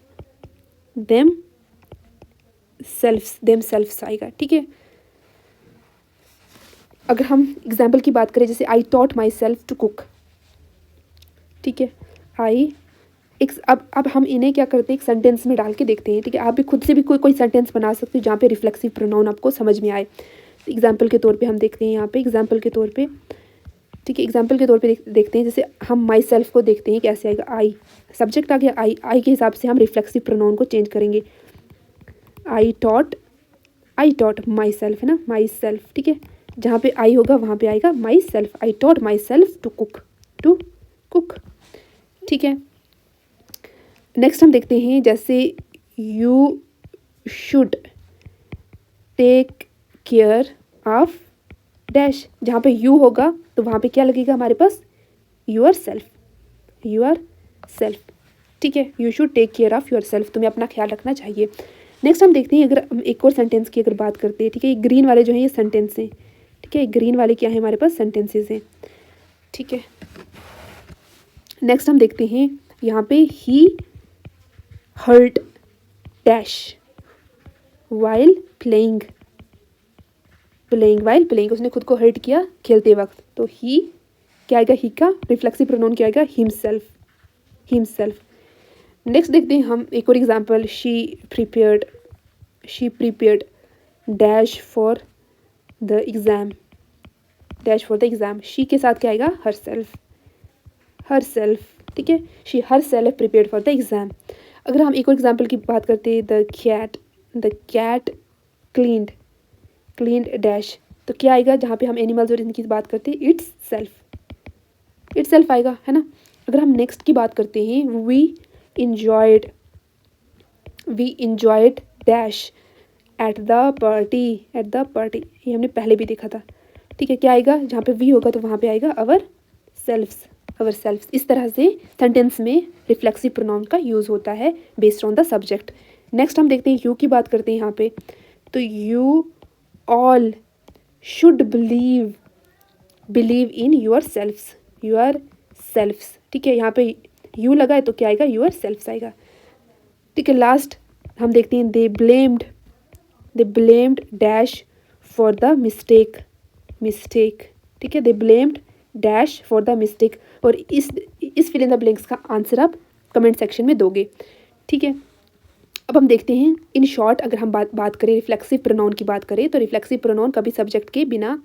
A: आएगा। ठीक है, अगर हम एग्जाम्पल की बात करें, जैसे I taught myself to cook. ठीक है, अब हम इन्हें क्या करते हैं, एक सेंटेंस में डाल के देखते हैं। ठीक है, आप भी खुद से भी कोई सेंटेंस बना सकते हो जहाँ पे रिफ्लेक्सिव प्रोनाउन आपको समझ में आए। एग्जाम्पल के तौर पे हम देखते हैं यहाँ पे, एग्जाम्पल के तौर पे देखते हैं, जैसे हम माई सेल्फ को देखते हैं कैसे आएगा, आई सब्जेक्ट आ गया, आई के हिसाब से हम रिफ्लेक्सिव प्रोनाउन को चेंज करेंगे। आई टॉट माई सेल्फ, है ना, माई सेल्फ। ठीक है, जहाँ पे आई होगा वहाँ पे आएगा myself, I taught myself to cook. ठीक है, नेक्स्ट हम देखते हैं, जैसे you should take care of dash. जहाँ पे यू होगा तो वहाँ पे क्या लगेगा हमारे पास, यूअर सेल्फ। ठीक है, you should take care of yourself, तुम्हें अपना ख्याल रखना चाहिए। नेक्स्ट हम देखते हैं, अगर हम एक और सेंटेंस की अगर बात करते हैं, ठीक है, ये ग्रीन वाले जो हैं ये सेंटेंस हैं। ठीक है, ग्रीन वाले क्या है हमारे पास, सेंटेंसेस हैं। ठीक है, नेक्स्ट हम देखते हैं यहाँ पे, ही हर्ट डैश वाइल प्लेइंग, उसने खुद को हर्ट किया खेलते वक्त, तो ही क्या आएगा, ही का रिफ्लेक्सिव प्रोनाउन क्या आएगा, हिमसेल्फ। नेक्स्ट देखते हैं हम एक और example, she prepared dash for the exam. She के साथ क्या आएगा, हर सेल्फ। ठीक है, she herself prepared for the exam. अगर हम एक और एग्जांपल की बात करते हैं, the cat cleaned, cleaned dash, तो क्या आएगा जहाँ पे हम एनिमल्स और इनकी बात करते हैं, इट्स सेल्फ आएगा, है ना। अगर हम नेक्स्ट की बात करते हैं, we enjoyed dash at the party, ये हमने पहले भी देखा था, ठीक है। क्या आएगा जहाँ पे वी होगा तो वहाँ पे आएगा आवर सेल्फ्स। इस तरह से सेंटेंस में रिफ्लेक्सिव प्रोनाउन का यूज़ होता है based on the subject. Next हम देखते हैं यू की बात करते हैं यहाँ पे, तो you all should believe in yourselves, ठीक है। यहाँ पे यू लगा है तो क्या आएगा, योर सेल्फ्स आएगा, ठीक है। लास्ट हम देखते हैं, they blamed dash for the mistake, ठीक है। They blamed dash for the mistake, और इस फिल इन द ब्लैंक्स का आंसर आप कमेंट सेक्शन में दोगे, ठीक है। अब हम देखते हैं इन शॉर्ट, अगर हम बात करें रिफ्लेक्सिव प्रोनाउन की बात करें, तो रिफ्लेक्सिव प्रोनाउन कभी सब्जेक्ट के बिना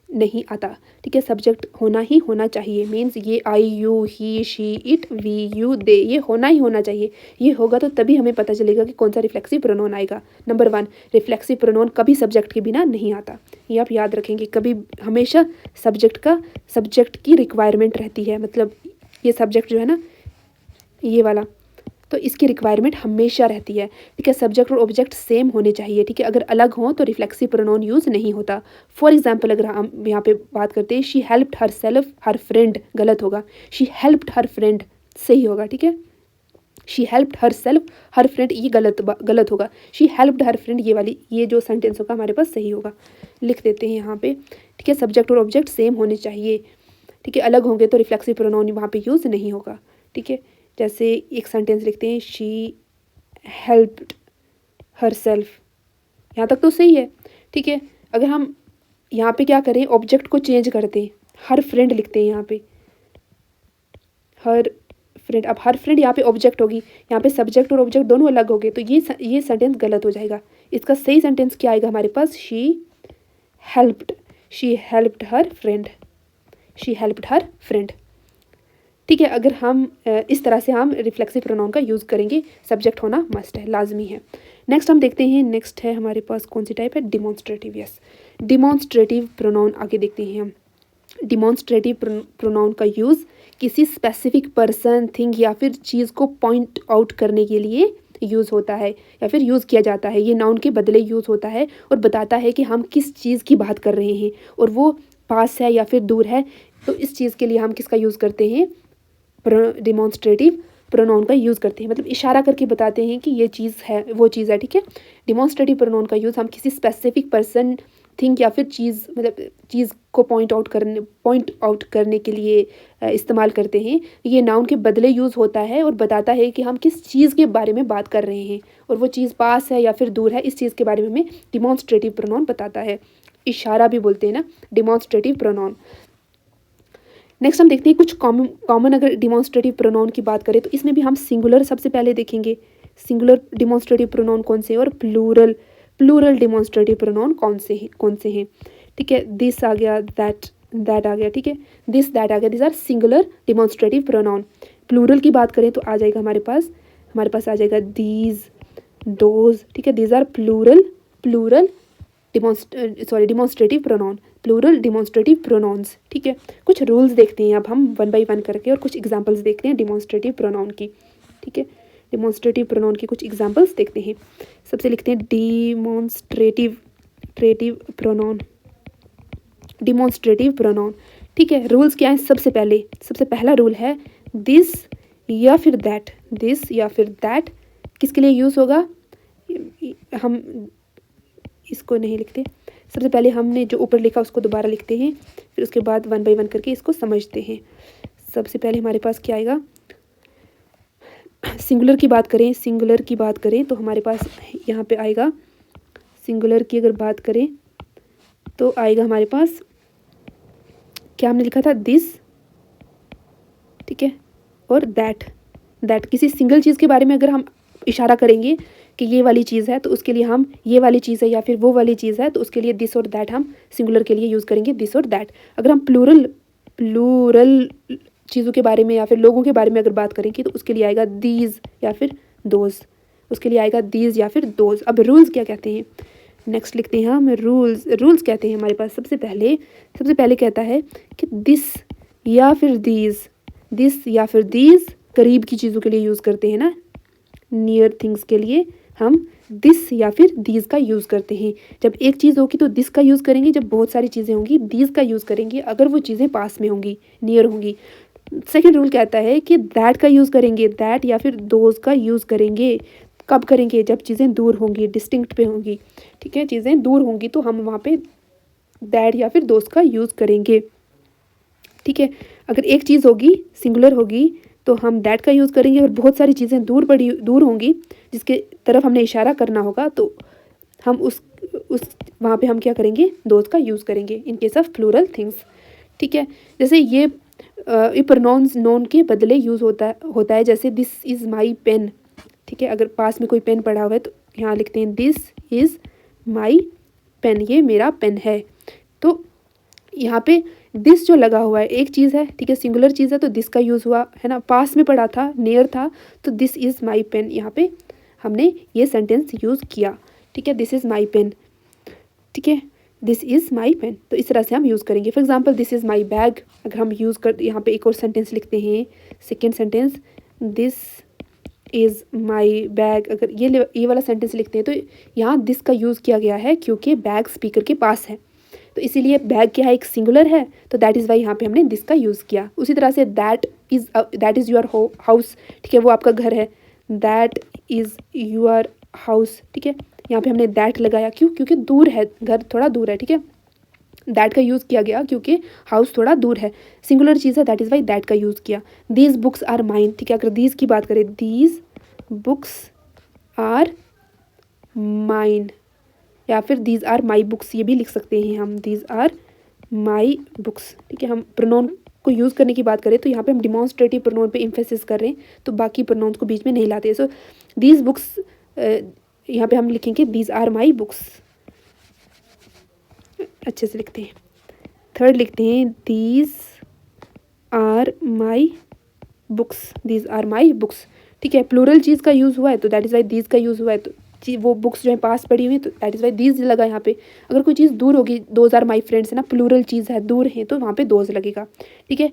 A: नहीं आता, ठीक है। सब्जेक्ट होना चाहिए, मीन्स ये I, you, he, she, it, we, you, they, ये होना चाहिए। ये होगा तो तभी हमें पता चलेगा कि कौन सा रिफ्लेक्सिव प्रोनाउन आएगा। नंबर 1, रिफ्लेक्सिव प्रोनाउन कभी सब्जेक्ट के बिना नहीं आता, ये आप याद रखेंगे। कभी हमेशा सब्जेक्ट की रिक्वायरमेंट रहती है, मतलब ये सब्जेक्ट जो है ना, ये वाला, तो इसकी रिक्वायरमेंट हमेशा रहती है, ठीक है। सब्जेक्ट और ऑब्जेक्ट सेम होने चाहिए, ठीक है। अगर अलग हों तो रिफ्लेक्सिव प्रोनाउन यूज़ नहीं होता। फॉर एग्जांपल अगर हम यहाँ पे बात करते हैं, she helped her self her friend, गलत होगा। शी हेल्प्ड हर फ्रेंड सही होगा, ठीक है। She helped her self her friend ये गलत होगा। शी हेल्प्ड हर फ्रेंड ये जो सेंटेंस होगा हमारे पास सही होगा। लिख देते हैं यहाँ पे, ठीक है। सब्जेक्ट और ऑब्जेक्ट सेम होने चाहिए, ठीक है। अलग होंगे तो रिफ्लेक्सिव प्रोनाउन वहाँ पे यूज़ नहीं होगा, ठीक है। जैसे एक सेंटेंस लिखते हैं, शी हेल्प्ड हर सेल्फ, यहाँ तक तो सही है, ठीक है। अगर हम यहाँ पे क्या करें, ऑब्जेक्ट को चेंज करते हैं, हर फ्रेंड लिखते हैं यहाँ पे, हर फ्रेंड। अब हर फ्रेंड यहाँ पे ऑब्जेक्ट होगी, यहाँ पे सब्जेक्ट और ऑब्जेक्ट दोनों अलग हो गए, तो ये सेंटेंस गलत हो जाएगा। इसका सही सेंटेंस क्या आएगा हमारे पास, शी हेल्प्ड हर फ्रेंड, ठीक है। अगर हम इस तरह से हम रिफ्लेक्सिव प्रोनाउन का यूज़ करेंगे, सब्जेक्ट होना मस्ट है, लाजमी है। नेक्स्ट हम देखते हैं, नेक्स्ट है हमारे पास कौन सी टाइप है, डिमॉन्स्ट्रेटिव। यस, डिमॉन्स्ट्रेटिव प्रोनाउन आगे देखते हैं हम। डिमॉन्स्ट्रेटिव प्रोनाउन का यूज़ किसी स्पेसिफिक पर्सन, थिंग या फिर चीज़ को पॉइंट आउट करने के लिए यूज़ होता है या फिर यूज़ किया जाता है। ये नाउन के बदले यूज़ होता है और बताता है कि हम किस चीज़ की बात कर रहे हैं और वो पास है या फिर दूर है। तो इस चीज़ के लिए हम किसका यूज़ करते हैं, डिमॉन्स्ट्रेटिव प्रोनाउन का यूज़ करते हैं, मतलब इशारा करके बताते हैं कि ये चीज़ है, वो चीज़ है, ठीक है। डिमॉन्स्ट्रेटिव प्रोनाउन का यूज़ हम किसी स्पेसिफिक पर्सन, थिंग या फिर चीज़, मतलब चीज़ को पॉइंट आउट करने के लिए इस्तेमाल करते हैं। ये नाउन के बदले यूज़ होता है और बताता है कि हम किस चीज़ के बारे में बात कर रहे हैं और वो चीज़ पास है या फिर दूर है, इस चीज़ के बारे में हमें डिमॉन्स्ट्रेटिव प्रोनाउन बताता है। इशारा भी बोलते हैं ना, डिमॉन्स्ट्रेटिव प्रोनाउन। नेक्स्ट हम देखते हैं कुछ कॉमन अगर डिमॉन्स्ट्रेटिव प्रोनाउन की बात करें तो इसमें भी हम सिंगुलर सबसे पहले देखेंगे, सिंगुलर डिमॉन्स्ट्रेटिव प्रोनाउन कौन से हैं और प्लूरल डिमॉन्स्ट्रेटिव प्रोनाउन कौन से हैं, ठीक है। दिस आ गया, दैट आ गया, ठीक है। दिस दैट आ गया, this are singular demonstrative pronoun. Plural की बात करें तो आ जाएगा हमारे पास आ जाएगा दीज, दोज, ठीक है। These are plural demonstrative pronoun, plural demonstrative pronouns, ठीक है। कुछ रूल्स देखते हैं अब हम 1 बाय 1 करके और कुछ एग्जांपल्स देखते हैं डिमॉन्स्ट्रेटिव प्रोनाउन की, ठीक है। डिमॉन्स्ट्रेटिव प्रोनाउन की कुछ एग्जांपल्स देखते हैं। सबसे लिखते हैं डिमॉन्स्ट्रेटिव प्रोनाउन, ठीक है। रूल्स क्या है, सबसे पहला रूल है दिस या फिर दैट किसके लिए यूज़ होगा, हम इसको नहीं लिखते। सबसे पहले हमने जो ऊपर लिखा उसको दोबारा लिखते हैं, फिर उसके बाद 1 बाय 1 करके इसको समझते हैं। सबसे पहले हमारे पास क्या आएगा, सिंगुलर की बात करें तो हमारे पास यहाँ पे आएगा, सिंगुलर की अगर बात करें तो आएगा हमारे पास, क्या हमने लिखा था, दिस, ठीक है, और दैट किसी सिंगल चीज़ के बारे में अगर हम इशारा करेंगे कि ये वाली चीज़ है तो उसके लिए हम ये वाली चीज़ है या फिर वो वाली चीज़ है तो उसके लिए दिस और दैट हम सिंगुलर के लिए यूज़ करेंगे, दिस और दैट। अगर हम प्लूरल चीज़ों के बारे में या फिर लोगों के बारे में अगर बात करेंगे तो उसके लिए आएगा दीज या फिर दोज, अब रूल्स क्या कहते हैं, नेक्स्ट लिखते हैं हम रूल्स। रूल्स कहते हैं हमारे पास सबसे पहले कहता है कि दिस या फिर दीज करीब की चीज़ों के लिए यूज़ करते हैं ना, नियर थिंग्स के लिए हम दिस या फिर दीज का यूज़ करते हैं। जब एक चीज़ होगी तो दिस का यूज़ करेंगे, जब बहुत सारी चीज़ें होंगी दीज का यूज़ करेंगे, अगर वो चीज़ें पास में होंगी, नियर होंगी। सेकेंड रूल कहता है कि दैट का यूज़ करेंगे, दैट या फिर दोज का यूज़ करेंगे। कब करेंगे? जब चीज़ें दूर होंगी, डिस्टिंक्ट पे होंगी, ठीक है, चीज़ें दूर होंगी तो हम वहाँ पे दैट या फिर दोज का यूज़ करेंगे, ठीक है। अगर एक चीज़ होगी, सिंगुलर होगी, तो हम दैट का यूज़ करेंगे, और बहुत सारी चीज़ें दूर होंगी जिसके तरफ हमने इशारा करना होगा तो हम उस वहाँ पे हम क्या करेंगे? दोज का यूज़ करेंगे in case of plural things, ठीक है। जैसे ये प्रोनाउंस नोन के बदले यूज़ होता है, जैसे दिस इज़ माई पेन, ठीक है। अगर पास में कोई पेन पड़ा हुआ है तो यहाँ लिखते हैं दिस इज़ माई पेन, ये मेरा पेन है। तो यहाँ पे दिस जो लगा हुआ है एक चीज़ है, ठीक है, सिंगुलर चीज़ है तो दिस का यूज़ हुआ है ना। पास में पड़ा था, नियर था, तो दिस इज़ माई पेन, यहाँ पे हमने ये सेंटेंस यूज़ किया, ठीक है। दिस इज़ माई पेन, ठीक है, दिस इज़ माई पेन, तो इस तरह से हम यूज़ करेंगे। For example this is my bag, अगर हम यूज़ कर यहाँ पे एक और सेंटेंस लिखते हैं, second sentence this is my bag, अगर ये वाला सेंटेंस लिखते हैं तो यहाँ दिस का यूज़ किया गया है क्योंकि बैग स्पीकर के पास है, तो इसीलिए बैग क्या है? एक सिंगुलर है, तो दैट इज़ वाई यहाँ पे हमने दिस का यूज़ किया। उसी तरह say that is your house, ठीक है, वो आपका घर है, दैट इज़ योर हाउस, ठीक है। यहाँ पे हमने दैट लगाया, क्यों? क्योंकि दूर है, घर थोड़ा दूर है, ठीक है। दैट का यूज़ किया गया क्योंकि हाउस थोड़ा दूर है, सिंगुलर चीज़ है, दैट इज़ वाई दैट का यूज़ किया। दीज बुक्स आर माइन, ठीक है, अगर दीज की बात करें, दीज बुक्स आर माइन, या फिर दीज आर माई बुक्स, ये भी लिख सकते हैं हम, दीज आर माई बुक्स, ठीक है। हम प्रोनाउन को यूज़ करने की बात करें तो यहाँ पे हम डिमॉन्स्ट्रेटिव प्रोनाउन पे एम्फेसिस कर रहे हैं, तो बाकी प्रोनाउंस को बीच में नहीं लाते। सो दीज बुक्स, यहाँ पे हम लिखेंगे दीज आर माई बुक्स, अच्छे से लिखते हैं। थर्ड लिखते हैं these are my books, these are my books, ठीक है। प्लूरल चीज़ का यूज़ हुआ है तो दैट इज़ वाई दीज का यूज़ हुआ है, तो वो बुक्स जो है पास पड़ी हुई है तो दैट इज़ वाई दीज लगा यहाँ पे। अगर कोई चीज़ दूर होगी, दोज आर माई फ्रेंड्स है ना, प्लूरल चीज़ है, दूर है, तो वहाँ पे दोज लगेगा, ठीक है।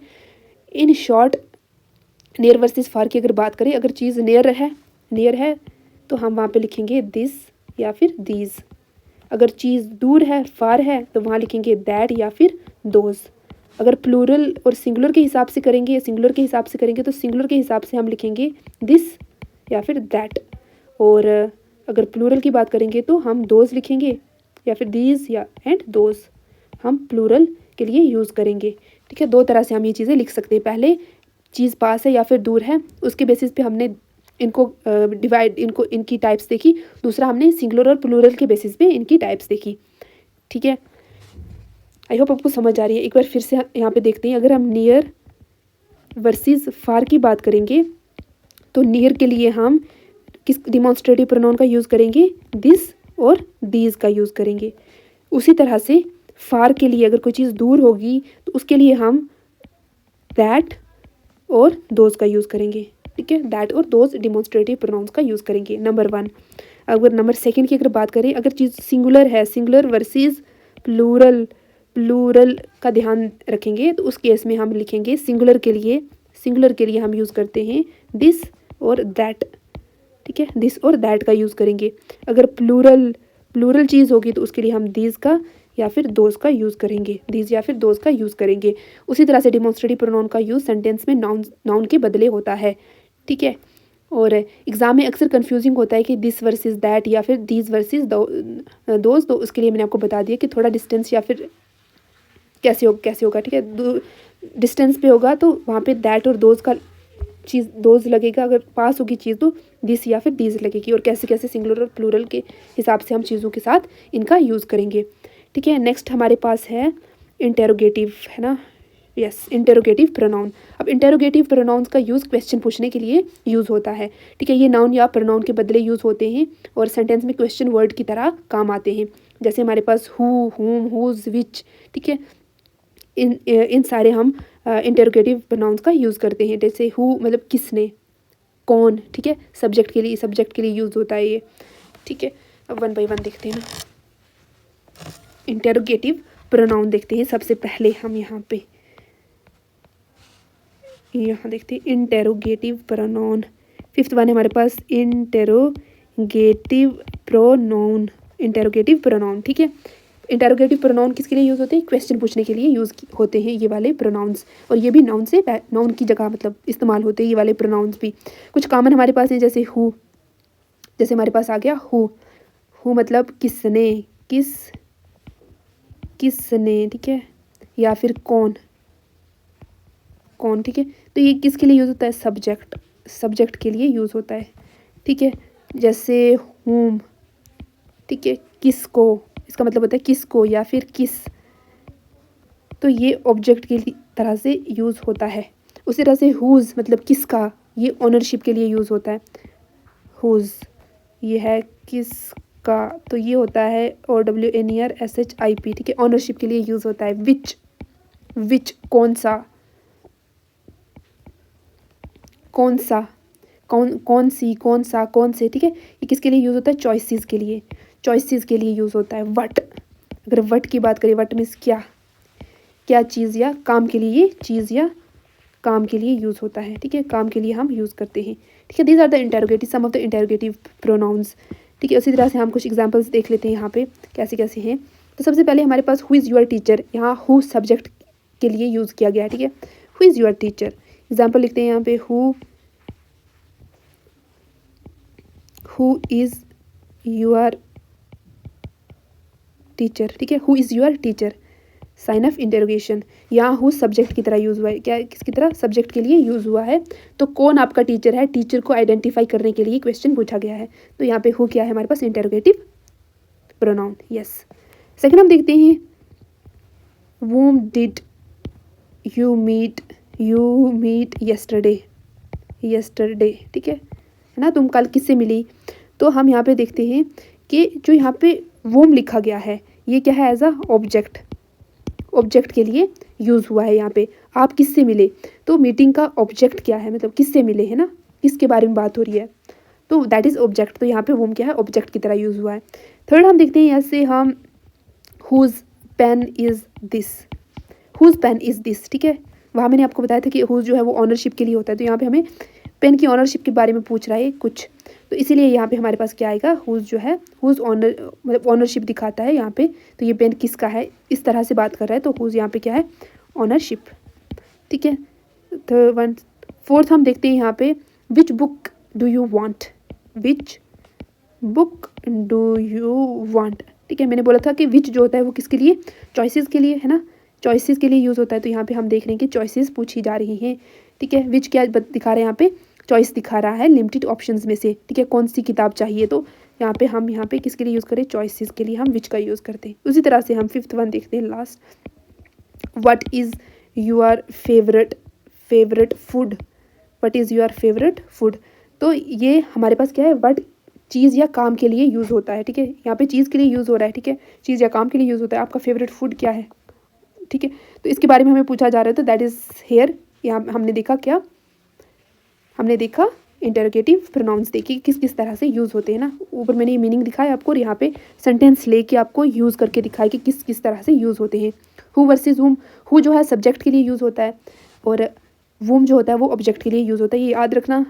A: इन शॉर्ट नियर वर्सेस फार की अगर बात करें, अगर चीज़ नियर है तो हम वहाँ पे लिखेंगे दिस या फिर दीज। अगर चीज़ दूर है, फार है, तो वहाँ लिखेंगे दैट या फिर दोज। अगर प्लूरल और सिंगुलर के हिसाब से करेंगे, तो सिंगुलर के हिसाब से हम लिखेंगे दिस या फिर दैट, और अगर प्लूरल की बात करेंगे तो हम दोज लिखेंगे या फिर दीज या एंड दोज हम प्लूरल के लिए यूज़ करेंगे, ठीक है। दो तरह से हम ये चीज़ें लिख सकते हैं, पहले चीज़ पास है या फिर दूर है, उसके बेसिस पे हमने इनको इनकी टाइप्स देखी। दूसरा हमने सिंगुलर और प्लूरल के बेसिस पे इनकी टाइप्स देखी, ठीक है। आई होप आपको समझ आ रही है। एक बार फिर से यहाँ पे देखते हैं, अगर हम नियर वर्सेस फार की बात करेंगे तो नियर के लिए हम किस डिमॉन्स्ट्रेटिव प्रोनाउन का यूज़ करेंगे? दिस और दीज का यूज़ करेंगे। उसी तरह से फार के लिए अगर कोई चीज़ दूर होगी तो उसके लिए हम दैट और दोज का यूज़ करेंगे, ठीक है। दैट और दोज डिमॉन्स्ट्रेटिव प्रोनाउंस का यूज़ करेंगे, नंबर 1। अगर नंबर 2 की अगर बात करें, अगर चीज़ सिंगुलर है, सिंगुलर वर्सेस प्लूरल का ध्यान रखेंगे तो उस केस में हम लिखेंगे सिंगुलर के लिए हम यूज़ करते हैं दिस और दैट, ठीक है, दिस और दैट का यूज़ करेंगे। अगर प्लूरल चीज़ होगी तो उसके लिए हम दीज का या फिर दोज का यूज़ करेंगे, दीज या फिर दोज का यूज़ करेंगे। उसी तरह से डिमॉन्स्ट्रेटिव प्रोनाउन का यूज़ सेंटेंस में नाउन के बदले होता है, ठीक है। और एग्ज़ाम में अक्सर कंफ्यूजिंग होता है कि दिस वर्सेस दैट या फिर दीज वर्सेस दोज, तो उसके लिए मैंने आपको बता दिया कि थोड़ा डिस्टेंस या फिर कैसे होगा, ठीक है। डिस्टेंस पे होगा तो वहाँ पे दैट और दोज का चीज़ दोज लगेगा, अगर पास होगी चीज़ तो दिस या फिर दीज लगेगी, और कैसे सिंगुलर और प्लूरल के हिसाब से हम चीज़ों के साथ इनका यूज़ करेंगे, ठीक है। नेक्स्ट हमारे पास है इंटेरोगेटिव, है ना, यस, इंटेरोगेटिव प्रोनाउन। अब इंटेरोगेटिव प्रोनाउंस का यूज़ क्वेश्चन पूछने के लिए यूज़ होता है, ठीक है। ये नाउन या प्रोनाउन के बदले यूज़ होते हैं और सेंटेंस में क्वेश्चन वर्ड की तरह काम आते हैं। जैसे हमारे पास हु, हुम, हुज, विच, ठीक है, इन सारे हम इंटेरोगेटिव प्रोनाउंस का यूज़ करते हैं। जैसे हु मतलब किसने, कौन, ठीक है, सब्जेक्ट के लिए यूज़ होता है ये, ठीक है। अब 1 बाय 1 देखते हैं ना। इंटेरोगेटिव प्रोनाउन देखते हैं सबसे पहले हम यहाँ देखते हैं इंटेरोगेटिव प्रोनाउन। फिफ्थ वन है हमारे पास इंटेरोगेटिव प्रोनाउन। ठीक है, इंटेरोगेटिव प्रोनाउन किसके लिए यूज़ होते हैं? क्वेश्चन पूछने के लिए यूज़ होते हैं ये वाले प्रोनाउंस, और ये भी नाउन की जगह मतलब इस्तेमाल होते हैं ये वाले प्रोनाउंस भी। कुछ कॉमन हमारे पास हैं, जैसे हु, जैसे हमारे पास आ गया हु मतलब किसने, किसने, ठीक है, या फिर कौन, ठीक है। तो ये किसके लिए यूज़ होता है? सब्जेक्ट के लिए यूज़ होता है। ठीक है, जैसे हुम, ठीक है, किसको, इसका मतलब होता है किसको या फिर किस, तो ये ऑब्जेक्ट के तरह से यूज़ होता है। उसी तरह से हुज़ मतलब किसका, ये ऑनरशिप के लिए यूज़ होता है। हुज़ ये है किसका, तो ये होता है OWNERSHIP, ठीक है, ऑनरशिप के लिए यूज़ होता है। विच कौन सा, कौन सी, कौन सा, कौन से, ठीक है, ये किसके लिए यूज़ होता है? चॉइसेस के लिए यूज़ होता है। वट, अगर वट की बात करें, वट मीन्स क्या चीज़ या काम के लिए, ये चीज़ या काम के लिए यूज़ होता है। ठीक है, काम के लिए हम यूज़ करते हैं। ठीक है, these are the interrogative, some of the interrogative pronouns. ठीक है, उसी तरह से हम कुछ एग्जांपल्स देख लेते हैं यहाँ पे कैसे कैसे हैं। तो सबसे पहले हमारे पास हु इज़ योर टीचर, यहाँ हु सब्जेक्ट के लिए यूज़ किया गया है। ठीक है, who is your teacher, example लिखते हैं यहाँ पे, हु इज़ योर टीचर। ठीक है, who is your teacher, sign of interrogation. यहाँ हु सब्जेक्ट की तरह यूज़ हुआ है। क्या किसकी तरह? सब्जेक्ट के लिए यूज़ हुआ है। तो कौन आपका टीचर है, टीचर को आइडेंटिफाई करने के लिए क्वेश्चन पूछा गया है। तो यहाँ पे हु क्या है हमारे पास? Interrogative pronoun. यस, सेकंड हम देखते हैं, whom did you meet yesterday। ठीक है ना, तुम कल किससे मिली। तो हम यहाँ पे देखते हैं कि जो यहाँ पे whom लिखा गया है, ये क्या है? एज अ ऑब्जेक्ट के लिए यूज़ हुआ है। यहाँ पे आप किससे मिले, तो मीटिंग का ऑब्जेक्ट क्या है, मतलब किससे मिले, है ना, किसके बारे में बात हो रही है, तो दैट इज़ ऑब्जेक्ट। तो यहाँ पे whom क्या है? ऑब्जेक्ट की तरह यूज़ हुआ है। थर्ड हम देखते हैं यहाँ से, हम whose pen is this। ठीक है, वहाँ मैंने आपको बताया था कि whose जो है वो ऑनरशिप के लिए होता है। तो यहाँ पे हमें पेन की ऑनरशिप के बारे में पूछ रहा है कुछ, तो इसीलिए यहाँ पे हमारे पास क्या आएगा? whose जो है whose मतलब ऑनरशिप दिखाता है यहाँ पे। तो ये पेन किसका है, इस तरह से बात कर रहा है, तो whose यहाँ पे क्या है? ऑनरशिप। ठीक है, फोर्थ हम देखते हैं यहाँ पे, which book do you want. ठीक है, मैंने बोला था कि विच जो होता है वो किसके लिए? चॉइसेस के लिए, है ना, चॉइसेस के लिए यूज़ होता है। तो यहाँ पे हम देख रहे हैं कि चॉइसेस पूछी जा रही हैं। ठीक है, विच क्या दिखा रहा है यहाँ पे? चॉइस दिखा रहा है लिमिटेड ऑप्शंस में से। ठीक है, कौन सी किताब चाहिए, तो यहाँ पे हम किसके लिए यूज़ करें? चॉइसेस के लिए हम विच का यूज़ करते हैं। उसी तरह से हम फिफ्थ वन देखते हैं, last, what is your favourite food. तो ये हमारे पास क्या है? व्हाट चीज़ या काम के लिए यूज़ होता है। ठीक है, यहाँ पे चीज़ के लिए यूज़ हो रहा है। ठीक है, चीज़ या काम के लिए यूज़ होता है। आपका फेवरेट फूड क्या है? ठीक है, तो इसके बारे में हमें पूछा जा रहा है, तो दैट इज़ हेयर। यहाँ हमने देखा क्या? हमने देखा इंटरोगेटिव प्रोनाउंस देखिए किस तरह से यूज़ होते हैं ना। ऊपर मैंने ये मीनिंग दिखाया आपको, और यहाँ पे सेंटेंस लेके आपको यूज़ करके दिखाया कि किस तरह से यूज़ होते हैं। हु वर्सेस whom, हु जो है सब्जेक्ट के लिए यूज़ होता है, और whom जो होता है वो ऑब्जेक्ट के लिए यूज़ होता है। ये याद रखना,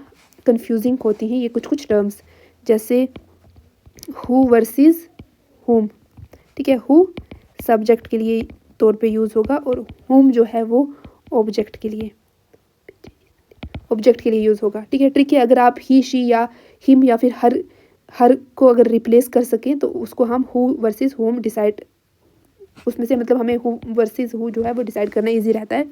A: कन्फ्यूजिंग होती हैं ये कुछ टर्म्स, जैसे हु वर्सेस whom। ठीक है, हु सब्जेक्ट के लिए तौर पे यूज़ होगा, और whom जो है वो ऑब्जेक्ट के लिए यूज़ होगा। ठीक है, ट्रिक है, अगर आप ही, शी या हिम या फिर हर को अगर रिप्लेस कर सकें तो उसको हम हु वर्सेस होम डिसाइड, उसमें से मतलब हमें हु वर्सेस हु जो है वो डिसाइड करना इजी रहता है।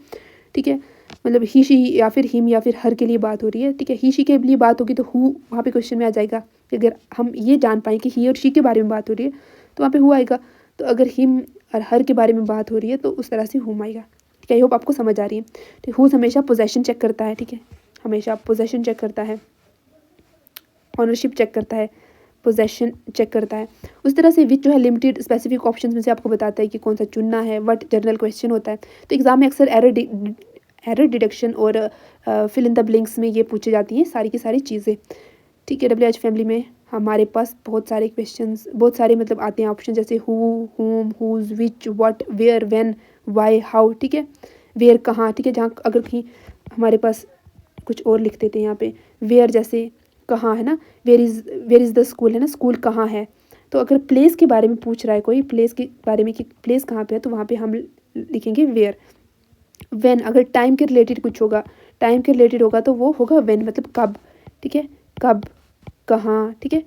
A: ठीक है, मतलब ही, शी या फिर हिम या फिर हर के लिए बात हो रही है। ठीक है, ही शी के लिए बात होगी तो हु वहाँ पे क्वेश्चन में आ जाएगा कि अगर हम ये जान पाएँ कि ही और शी के बारे में बात हो रही है तो वहाँ पे हु आएगा। तो अगर हिम और हर के बारे में बात हो रही है तो उस तरह से हुम आएगा। ठीक है, आई होप आपको समझ आ रही है। ठीक, हुज हमेशा पोजेशन चेक करता है। ठीक है, हमेशा पोजेशन चेक करता है, ऑनरशिप चेक करता है, पोजेशन चेक करता है। उस तरह से विच जो है लिमिटेड स्पेसिफिक ऑप्शंस में से आपको बताता है कि कौन सा चुनना है। व्हाट जनरल क्वेश्चन होता है। तो एग्जाम में अक्सर एरर डिडक्शन और फिल इन द ब्लैंक्स में ये पूछी जाती हैं सारी की सारी चीज़ें। ठीक है, WH फैमिली में हमारे पास बहुत सारे क्वेश्चंस, बहुत सारे मतलब आते हैं ऑप्शन, जैसे who, whom, whose, which, what, where, when, why, how, ठीक है। वेयर कहाँ, ठीक है, जहाँ अगर कहीं हमारे पास कुछ और लिख देते हैं यहाँ पे, वेयर जैसे कहाँ है ना, वेयर इज़ द स्कूल है ना, स्कूल कहाँ है। तो अगर प्लेस के बारे में पूछ रहा है कोई, प्लेस के बारे में कि प्लेस कहाँ पे है, तो वहाँ पे हम लिखेंगे वेयर। व्हेन, अगर टाइम के रिलेटेड कुछ होगा, टाइम के रिलेटेड होगा तो वो होगा व्हेन, मतलब कब, ठीक है, कब, कहाँ, ठीक है।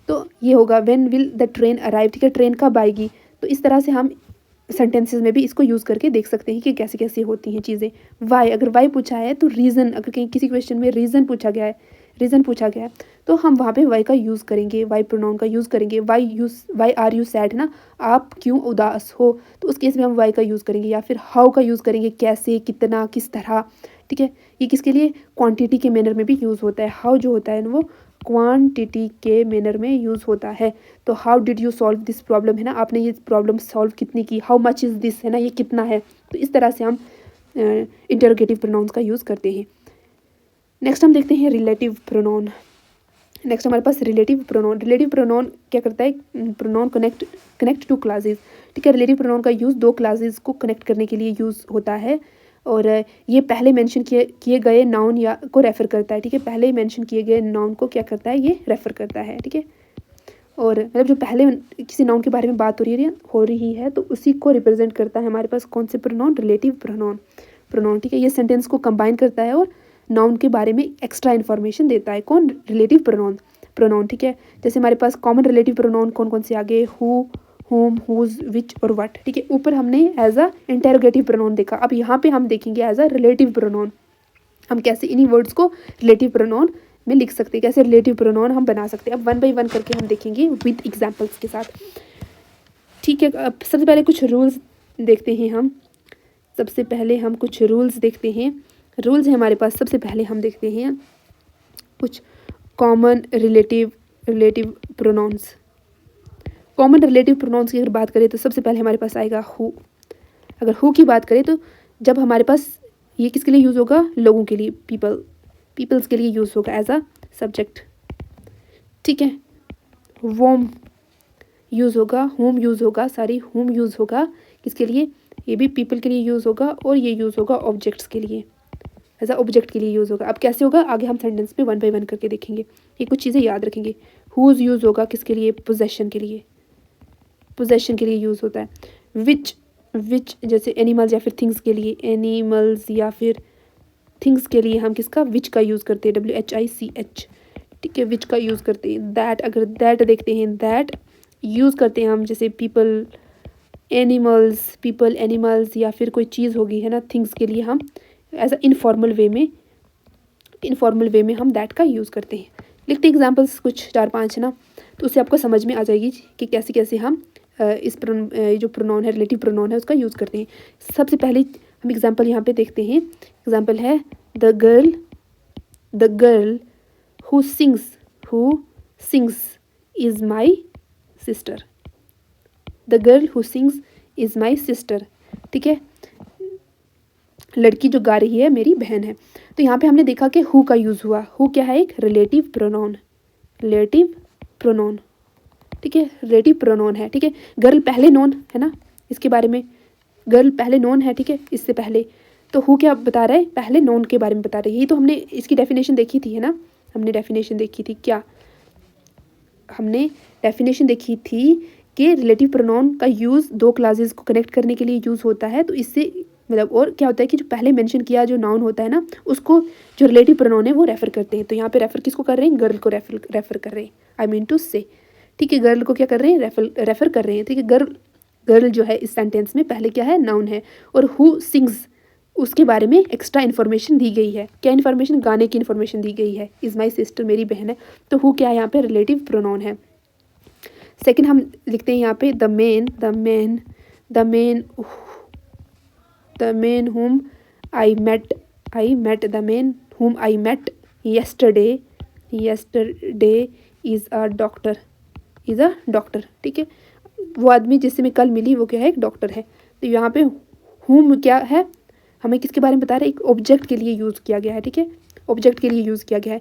A: तो ये होगा when will the train arrive, ठीक है, ट्रेन कब आएगी। तो इस तरह से हम सेंटेंसेस में भी इसको यूज़ करके देख सकते हैं कि कैसे कैसे होती हैं चीज़ें। वाई, अगर वाई पूछा है तो रीज़न, अगर कहीं किसी क्वेश्चन में रीज़न पूछा गया है, रीज़न पूछा गया है, तो हम वहाँ पे वाई का यूज़ करेंगे, वाई प्रोनाउन का यूज़ करेंगे। वाई आर यू सैड ना, आप क्यों उदास हो, तो उस केस में हम वाई का यूज़ करेंगे। या फिर हाउ का यूज़ करेंगे, कैसे, कितना, किस तरह, ठीक है। ये किसके लिए, क्वांटिटी के मैनर में भी यूज़ होता है। हाउ जो होता है ना, वो क्वांटिटी के मैनर में यूज़ होता है। तो how did you solve this problem है ना, आपने ये प्रॉब्लम सॉल्व कितनी की। हाउ मच इज़ दिस है ना, ये कितना है। तो इस तरह से हम इंटरोगेटिव प्रोनाउंस का यूज़ करते हैं। नेक्स्ट हम देखते हैं रिलेटिव प्रोनाउन। नेक्स्ट हमारे पास रिलेटिव प्रोनाउन। रिलेटिव प्रोनाउन क्या करता है, प्रोनाउन कनेक्ट टू क्लासेस, ठीक है। रिलेटिव प्रोनाउन का यूज़ दो क्लासेस को कनेक्ट करने के लिए यूज़ होता है, और ये पहले मेंशन किए गए नाउन या को रेफ़र करता है, ठीक है। पहले मेंशन किए गए नाउन को क्या करता है, ये रेफ़र करता है, ठीक है। और मतलब जो पहले किसी नाउन के बारे में बात हो रही है तो उसी को रिप्रेजेंट करता है हमारे पास कौन से प्रोनाउन, रिलेटिव प्रोनाउन, ठीक है। ये सेंटेंस को कंबाइन करता है और नाउन के बारे में एक्स्ट्रा इन्फॉर्मेशन देता है, कौन, रिलेटिव प्रोनाउन, ठीक है। जैसे हमारे पास कॉमन रिलेटिव प्रोनाउन कौन कौन से आ गए, हु, होम, हुज, विच और व्हाट, ठीक है। ऊपर हमने एज अ इंटेरोगेटिव प्रोनाउन देखा, अब यहाँ पे हम देखेंगे एज अ रिलेटिव प्रोनाउन। हम कैसे इन्हीं वर्ड्स को रिलेटिव प्रोनाउन में लिख सकते हैं, कैसे रिलेटिव प्रोनाउन हम बना सकते हैं। अब वन बाय वन करके हम देखेंगे विद एग्जांपल्स के साथ, ठीक है। अब सबसे पहले कुछ रूल्स देखते हैं हम। सबसे पहले हम कुछ रूल्स देखते हैं। रूल्स हैं हमारे पास, सबसे पहले हम देखते हैं कुछ common relative pronouns. Common relative pronouns की अगर बात करें तो सबसे पहले हमारे पास आएगा हु। अगर हु की बात करें तो जब हमारे पास ये किसके लिए यूज़ होगा, लोगों के लिए, पीपल्स के लिए यूज़ होगा एज अ सब्जेक्ट, ठीक है। वोम यूज़ होगा, होम यूज़ होगा, होम यूज़ होगा किसके लिए, ये भी पीपल के लिए यूज़ होगा, और ये यूज़ होगा ऑब्जेक्ट्स के लिए, एज अ ऑब्जेक्ट के लिए यूज़ होगा। अब कैसे होगा, आगे हम सेंटेंस में वन बाय वन करके देखेंगे। ये कुछ चीज़ें याद रखेंगे। हुज यूज़ होगा किसके लिए, पोजेशन के लिए, पोजेशन के लिए यूज़ होता है। विच जैसे एनिमल्स या फिर थिंग्स के लिए, एनिमल्स या फिर थिंग्स के लिए हम किसका, विच का यूज़ करते हैं, WHICH, ठीक है, विच का यूज़ करते हैं। दैट, अगर दैट देखते हैं, दैट यूज़ करते हैं हम, जैसे पीपल एनिमल्स या फिर कोई चीज़ होगी है ना, थिंग्स के लिए हम एज अ इनफॉर्मल वे में हम दैट का यूज़ करते हैं। लिखते एग्जाम्पल्स कुछ 4-5 है ना, तो उससे आपको समझ में आ जाएगी कि कैसे कैसे हम जो प्रोनाउन है, रिलेटिव प्रोनाउन है, उसका यूज़ करते हैं। सबसे पहले हम एग्जाम्पल यहाँ पे देखते हैं। एग्जाम्पल है the girl who sings is my sister. The girl who sings is my sister, ठीक है, लड़की जो गा रही है मेरी बहन है। तो यहाँ पे हमने देखा कि हु का यूज़ हुआ। हु क्या है, एक रिलेटिव प्रोनाउन, ठीक है, रिलेटिव प्रोनाउन है, ठीक है। गर्ल पहले नोन है ना, इसके बारे में गर्ल पहले नोन है, ठीक है, इससे पहले। तो हु क्या बता रहा है, पहले नोन के बारे में बता रही है। ये तो हमने इसकी डेफिनेशन देखी थी है ना, हमने डेफिनेशन देखी थी क्या, हमने डेफिनेशन देखी थी कि रिलेटिव प्रोनाउन का यूज़ दो क्लासेस को कनेक्ट करने के लिए यूज़ होता है। तो इससे मतलब और क्या होता है कि जो पहले मेंशन किया जो नाउन होता है ना, उसको जो रिलेटिव प्रोनाउन है वो रेफ़र करते हैं। तो यहाँ पे रेफ़र किसको कर रहे हैं, गर्ल को रेफ़र कर रहे हैं, आई मीन टू से, ठीक है, गर्ल को क्या कर रहे हैं, रेफ़र कर रहे हैं, ठीक है। गर्ल जो है इस सेंटेंस में पहले क्या है, नाउन है, और हु सिंग्स उसके बारे में एक्स्ट्रा इन्फॉर्मेशन दी गई है। क्या इन्फॉर्मेशन, गाने की इन्फॉर्मेशन दी गई है, इज़ माई सिस्टर मेरी बहन है। तो हु क्या है यहाँ पे, रिलेटिव प्रोनाउन है। सेकंड हम लिखते हैं यहाँ पे the main whom I met the man whom I met yesterday is a doctor, ठीक है। वो आदमी जिससे मैं कल मिली वो क्या है, एक डॉक्टर है। तो यहाँ पे whom क्या है, हमें किसके बारे में बता रहे हैं, एक ऑब्जेक्ट के लिए यूज़ किया गया है, ठीक है, ऑब्जेक्ट के लिए यूज़ किया गया है।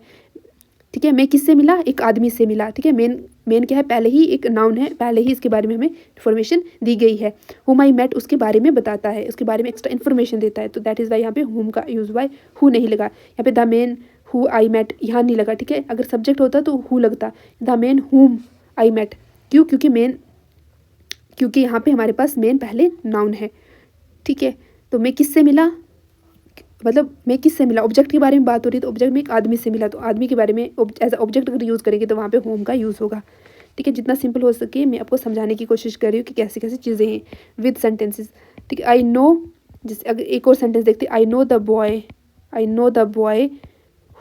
A: ठीक है। मैं किससे मिला, एक आदमी से मिला, ठीक है। मेन क्या है, पहले ही एक नाउन है, पहले ही इसके बारे में हमें इन्फॉर्मेशन दी गई है। हुम आई मेट उसके बारे में बताता है, उसके बारे में एक्स्ट्रा इन्फॉर्मेशन देता है, तो दैट इज़ वाई यहाँ पे हुम का यूज़ हुआ है, हु नहीं लगा। यहाँ पे the man who I met यहाँ नहीं लगा, ठीक है। अगर सब्जेक्ट होता तो हु लगता, द मेन हुम आई मेट। क्यों, क्योंकि यहाँ पे हमारे पास मेन पहले नाउन है, ठीक है। तो मैं किससे मिला, मतलब मैं किससे मिला, ऑब्जेक्ट के बारे में बात हो रही है, तो ऑब्जेक्ट में एक आदमी से मिला, तो आदमी के बारे में एज ऑब्जेक्ट अगर यूज़ करेंगे तो वहाँ पे होम का यूज़ होगा, ठीक है। जितना सिंपल हो सके मैं आपको समझाने की कोशिश कर रही हूँ कि कैसी कैसी चीज़ें हैं विद सेंटेंसेस, ठीक है। आई नो, जैसे अगर एक और सेंटेंस देखते, I know the boy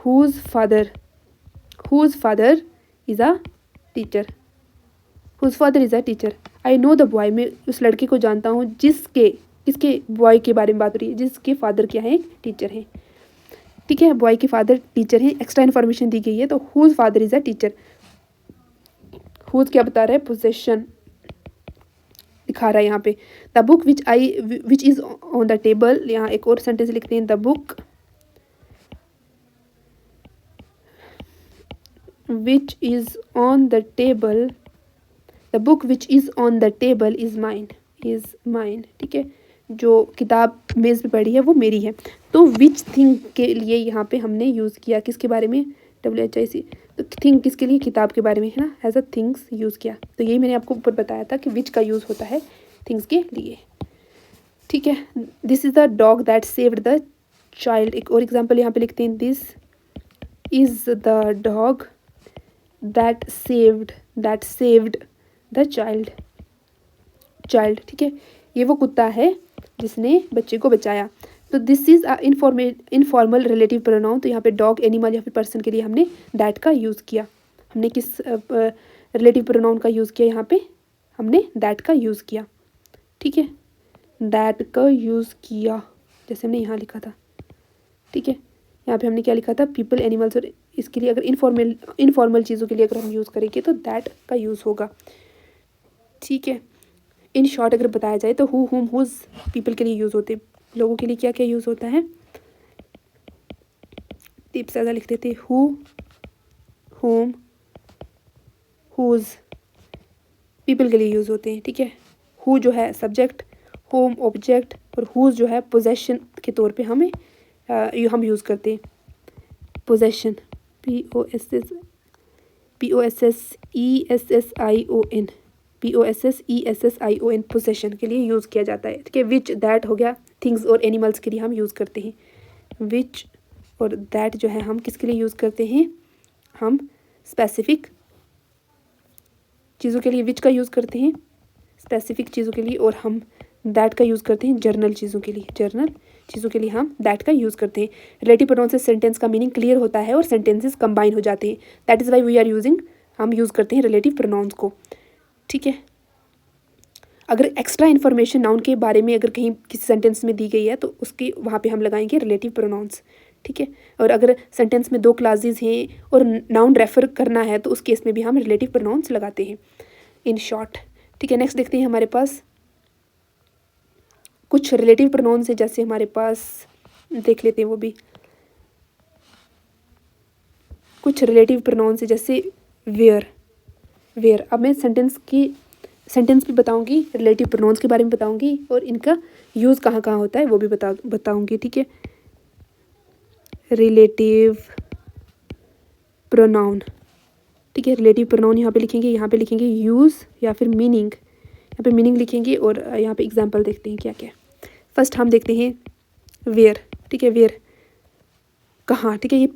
A: whose father is a teacher, whose father is a teacher. I know the boy, मैं उस लड़के को जानता हूँ किसके बॉय के बारे में बात हो रही है, जिसके फादर क्या है, टीचर है, ठीक है। बॉय के फादर टीचर है, एक्स्ट्रा इन्फॉर्मेशन दी गई है, तो whose father is a teacher. Whose क्या बता रहा है, पोजेशन दिखा रहा है यहाँ पे। The book which is on the table, यहाँ एक और सेंटेंस लिखते हैं, the book which is on the table, the book which is on the table is mine, ठीक है। जो किताब मेज़ पे पड़ी है वो मेरी है। तो विच थिंग के लिए यहाँ पे हमने यूज़ किया, किसके बारे में, WHIC, तो थिंग किसके लिए, किताब के बारे में, है ना, एज अ थिंग्स यूज़ किया। तो यही मैंने आपको ऊपर बताया था कि विच का यूज़ होता है थिंग्स के लिए, ठीक है। This is the dog that saved the child, एक और एग्जाम्पल यहाँ पे लिखते हैं, this is the dog that saved the child, ठीक है। ये वो कुत्ता है जिसने बच्चे को बचाया। तो this is a informal relative pronoun, तो यहाँ पे डॉग, एनिमल या फिर पर्सन के लिए हमने दैट का यूज़ किया। हमने किस रिलेटिव प्रोनाउन का यूज़ किया, यहाँ पे हमने दैट का यूज़ किया, ठीक है। दैट का यूज़ किया, जैसे हमने यहाँ लिखा था, ठीक है। यहाँ पे हमने क्या लिखा था, पीपल, एनिमल्स, और इसके लिए अगर इनफॉर्मल चीज़ों के लिए अगर हम यूज़ करेंगे तो दैट का यूज़ होगा, ठीक है। इन शॉर्ट अगर बताया जाए तो हु, हुम, हुज पीपल के लिए यूज़ होते हैं, लोगों के लिए क्या क्या यूज़ होता है, टिप्स ज़्यादा लिख देते, हु, होम, हुज पीपल के लिए यूज़ होते हैं, ठीक है। हु जो है सब्जेक्ट, होम ऑब्जेक्ट, और हुज जो है पोजेशन के तौर पे हम यूज़ करते हैं, पोजेशन, POSSESSION, पोजेशन के लिए यूज़ किया जाता है, ठीक है। विच, दैट हो गया, थिंग्स और एनिमल्स के लिए हम यूज़ करते हैं। विच और दैट जो है हम किसके लिए यूज़ करते हैं, हम स्पेसिफिक चीज़ों के लिए विच का यूज़ करते हैं, स्पेसिफिक चीज़ों के लिए, और हम दैट का यूज़ करते हैं जर्नल चीज़ों के लिए हम दैट का यूज़ करते हैं। रिलेटिव प्रोनाउन से सेंटेंस का मीनिंग क्लियर होता है और सेंटेंसेस कंबाइन हो जाते हैं, that is why we are using, हम यूज़ करते हैं रिलेटिव प्रोनाउंस को, ठीक है। अगर एक्स्ट्रा इन्फॉर्मेशन नाउन के बारे में अगर कहीं किसी सेंटेंस में दी गई है तो उसके वहाँ पे हम लगाएंगे रिलेटिव प्रोनाउंस, ठीक है। और अगर सेंटेंस में 2 क्लासेज हैं और नाउन रेफर करना है तो उस केस में भी हम रिलेटिव प्रोनाउंस लगाते हैं, इन शॉर्ट, ठीक है। नेक्स्ट देखते हैं हमारे पास कुछ रिलेटिव प्रोनाउंस है, जैसे हमारे पास देख लेते हैं वो भी कुछ रिलेटिव प्रोनाउंस है, जैसे वेयर। अब मैं सेंटेंस भी बताऊंगी, रिलेटिव प्रोनाउंस के बारे में बताऊंगी, और इनका यूज़ कहाँ कहाँ होता है वो भी बताऊंगी, ठीक है। रिलेटिव प्रोनाउन, ठीक है। रिलेटिव प्रोनाउन यहाँ पे लिखेंगे यूज़ या फिर मीनिंग, यहाँ पे मीनिंग लिखेंगे, और यहाँ पे एग्जांपल देखते हैं क्या क्या। फर्स्ट हम देखते हैं वेयर, ठीक है। वेयर कहाँ, ठीक है। ये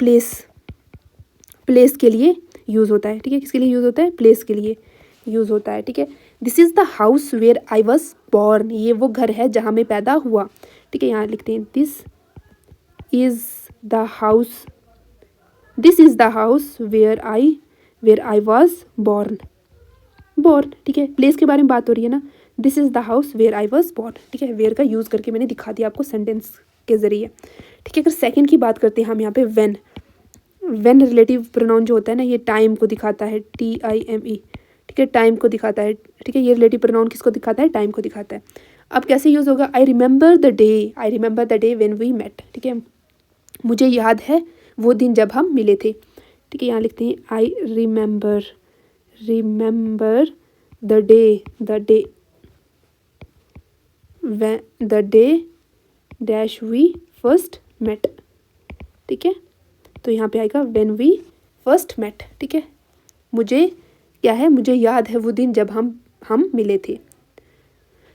A: प्लेस के लिए यूज़ होता है, ठीक है। किसके लिए यूज़ होता है, प्लेस के लिए यूज़ होता है, ठीक है। This is the house where I was born, ये वो घर है जहाँ मैं पैदा हुआ, ठीक है। यहाँ लिखते हैं this is the house where I was born, ठीक है। प्लेस के बारे में बात हो रही है ना, this is the house where I was born, ठीक है। वेयर का यूज़ करके मैंने दिखा दिया आपको सेंटेंस के ज़रिए, ठीक है। अगर सेकंड की बात करते हैं हम यहाँ पे व्हेन रिलेटिव प्रोनाउन जो होता है ना, ये टाइम को दिखाता है, TIME, ठीक है। टाइम को दिखाता है, ठीक है। ये रिलेटिव प्रोनाउन किसको दिखाता है, टाइम को दिखाता है। अब कैसे यूज़ होगा, I remember the day when we met, ठीक है। मुझे याद है वो दिन जब हम मिले थे, ठीक है, यहाँ लिखते हैं I remember the day dash we first met. ठीक है, तो यहाँ पे आएगा व्हेन वी फर्स्ट मेट। ठीक है, मुझे क्या है, मुझे याद है वो दिन जब हम मिले थे।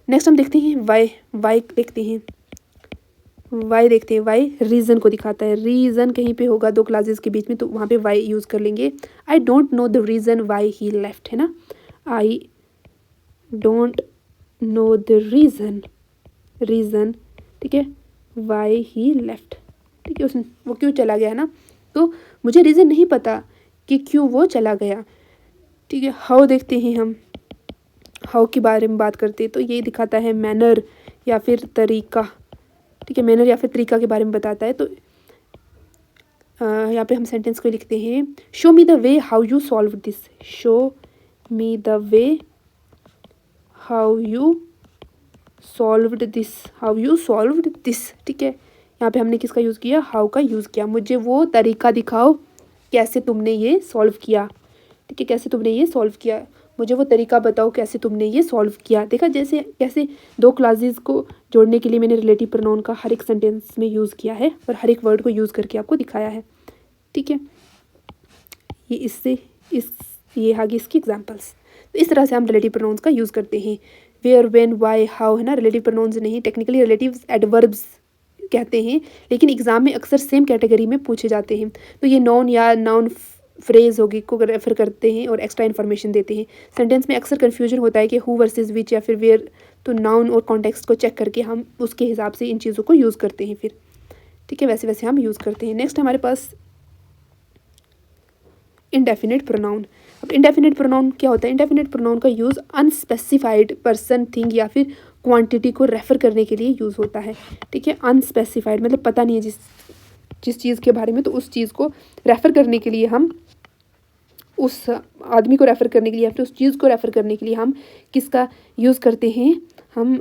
A: नेक्स्ट हम देखते हैं वाई देखते हैं वाई रीज़न को दिखाता है। रीज़न कहीं पे होगा दो क्लासेस के बीच में तो वहाँ पे वाई यूज़ कर लेंगे। I don't know the reason why he left, है ना, I don't know the reason ठीक है, वाई ही लेफ्ट। ठीक है, उसने वो क्यों चला गया ना, तो मुझे रीज़न नहीं पता कि क्यों वो चला गया। ठीक है, हाउ देखते हैं हम, हाउ के बारे में बात करते हैं तो ये दिखाता है मैनर या फिर तरीका। ठीक है, मैनर या फिर तरीका के बारे में बताता है। तो यहाँ पे हम सेंटेंस को लिखते हैं, show me the way how you solve this. Show me the way how you solved this. ठीक है, यहाँ पे हमने किसका यूज़ किया, हाउ का यूज़ किया। मुझे वो तरीका दिखाओ कैसे तुमने ये सॉल्व किया। ठीक है, कैसे तुमने ये सॉल्व किया, मुझे वो तरीका बताओ कैसे तुमने ये सॉल्व किया। देखा जैसे कैसे दो क्लासेस को जोड़ने के लिए मैंने रिलेटिव प्रोनाउन का हर एक सेंटेंस में यूज़ किया है और हर एक वर्ड को यूज़ करके आपको दिखाया है। ठीक है, ये आगे इसकी एग्जांपल्स। तो इस तरह से हम रिलेटिव प्रोनाउंस का यूज़ करते हैं। वेयर, व्हेन, व्हाई, हाउ, है ना, रिलेटिव प्रोनाउंस नहीं, टेक्निकली रिलेटिव एडवर्ब्स कहते हैं, लेकिन एग्जाम में अक्सर सेम कैटेगरी में पूछे जाते हैं। तो ये नॉन या नाउन फ्रेज होगी को रेफर करते हैं और एक्स्ट्रा इन्फॉर्मेशन देते हैं। सेंटेंस में अक्सर कन्फ्यूजन होता है कि हु वर्सेस विच या फिर वेयर, तो नाउन और कॉन्टेक्स्ट को चेक करके हम उसके हिसाब से इन चीज़ों को यूज़ करते हैं फिर। ठीक है, वैसे वैसे हम यूज़ करते हैं। नेक्स्ट हमारे पास इंडेफिनिट प्रोनाउन। अब इंडेफिनिट प्रोनाउन क्या होता है, इंडेफिनिट प्रोनाउन का यूज़ अनस्पेसिफाइड पर्सन, थिंग या फिर क्वांटिटी को रेफर करने के लिए यूज़ होता है। ठीक है, अनस्पेसिफाइड मतलब पता नहीं है जिस चीज़ के बारे में, तो उस चीज़ को रेफ़र करने के लिए हम, उस आदमी को रेफ़र करने के लिए या फिर उस चीज़ को रेफ़र करने के लिए हम किसका यूज़ करते हैं, हम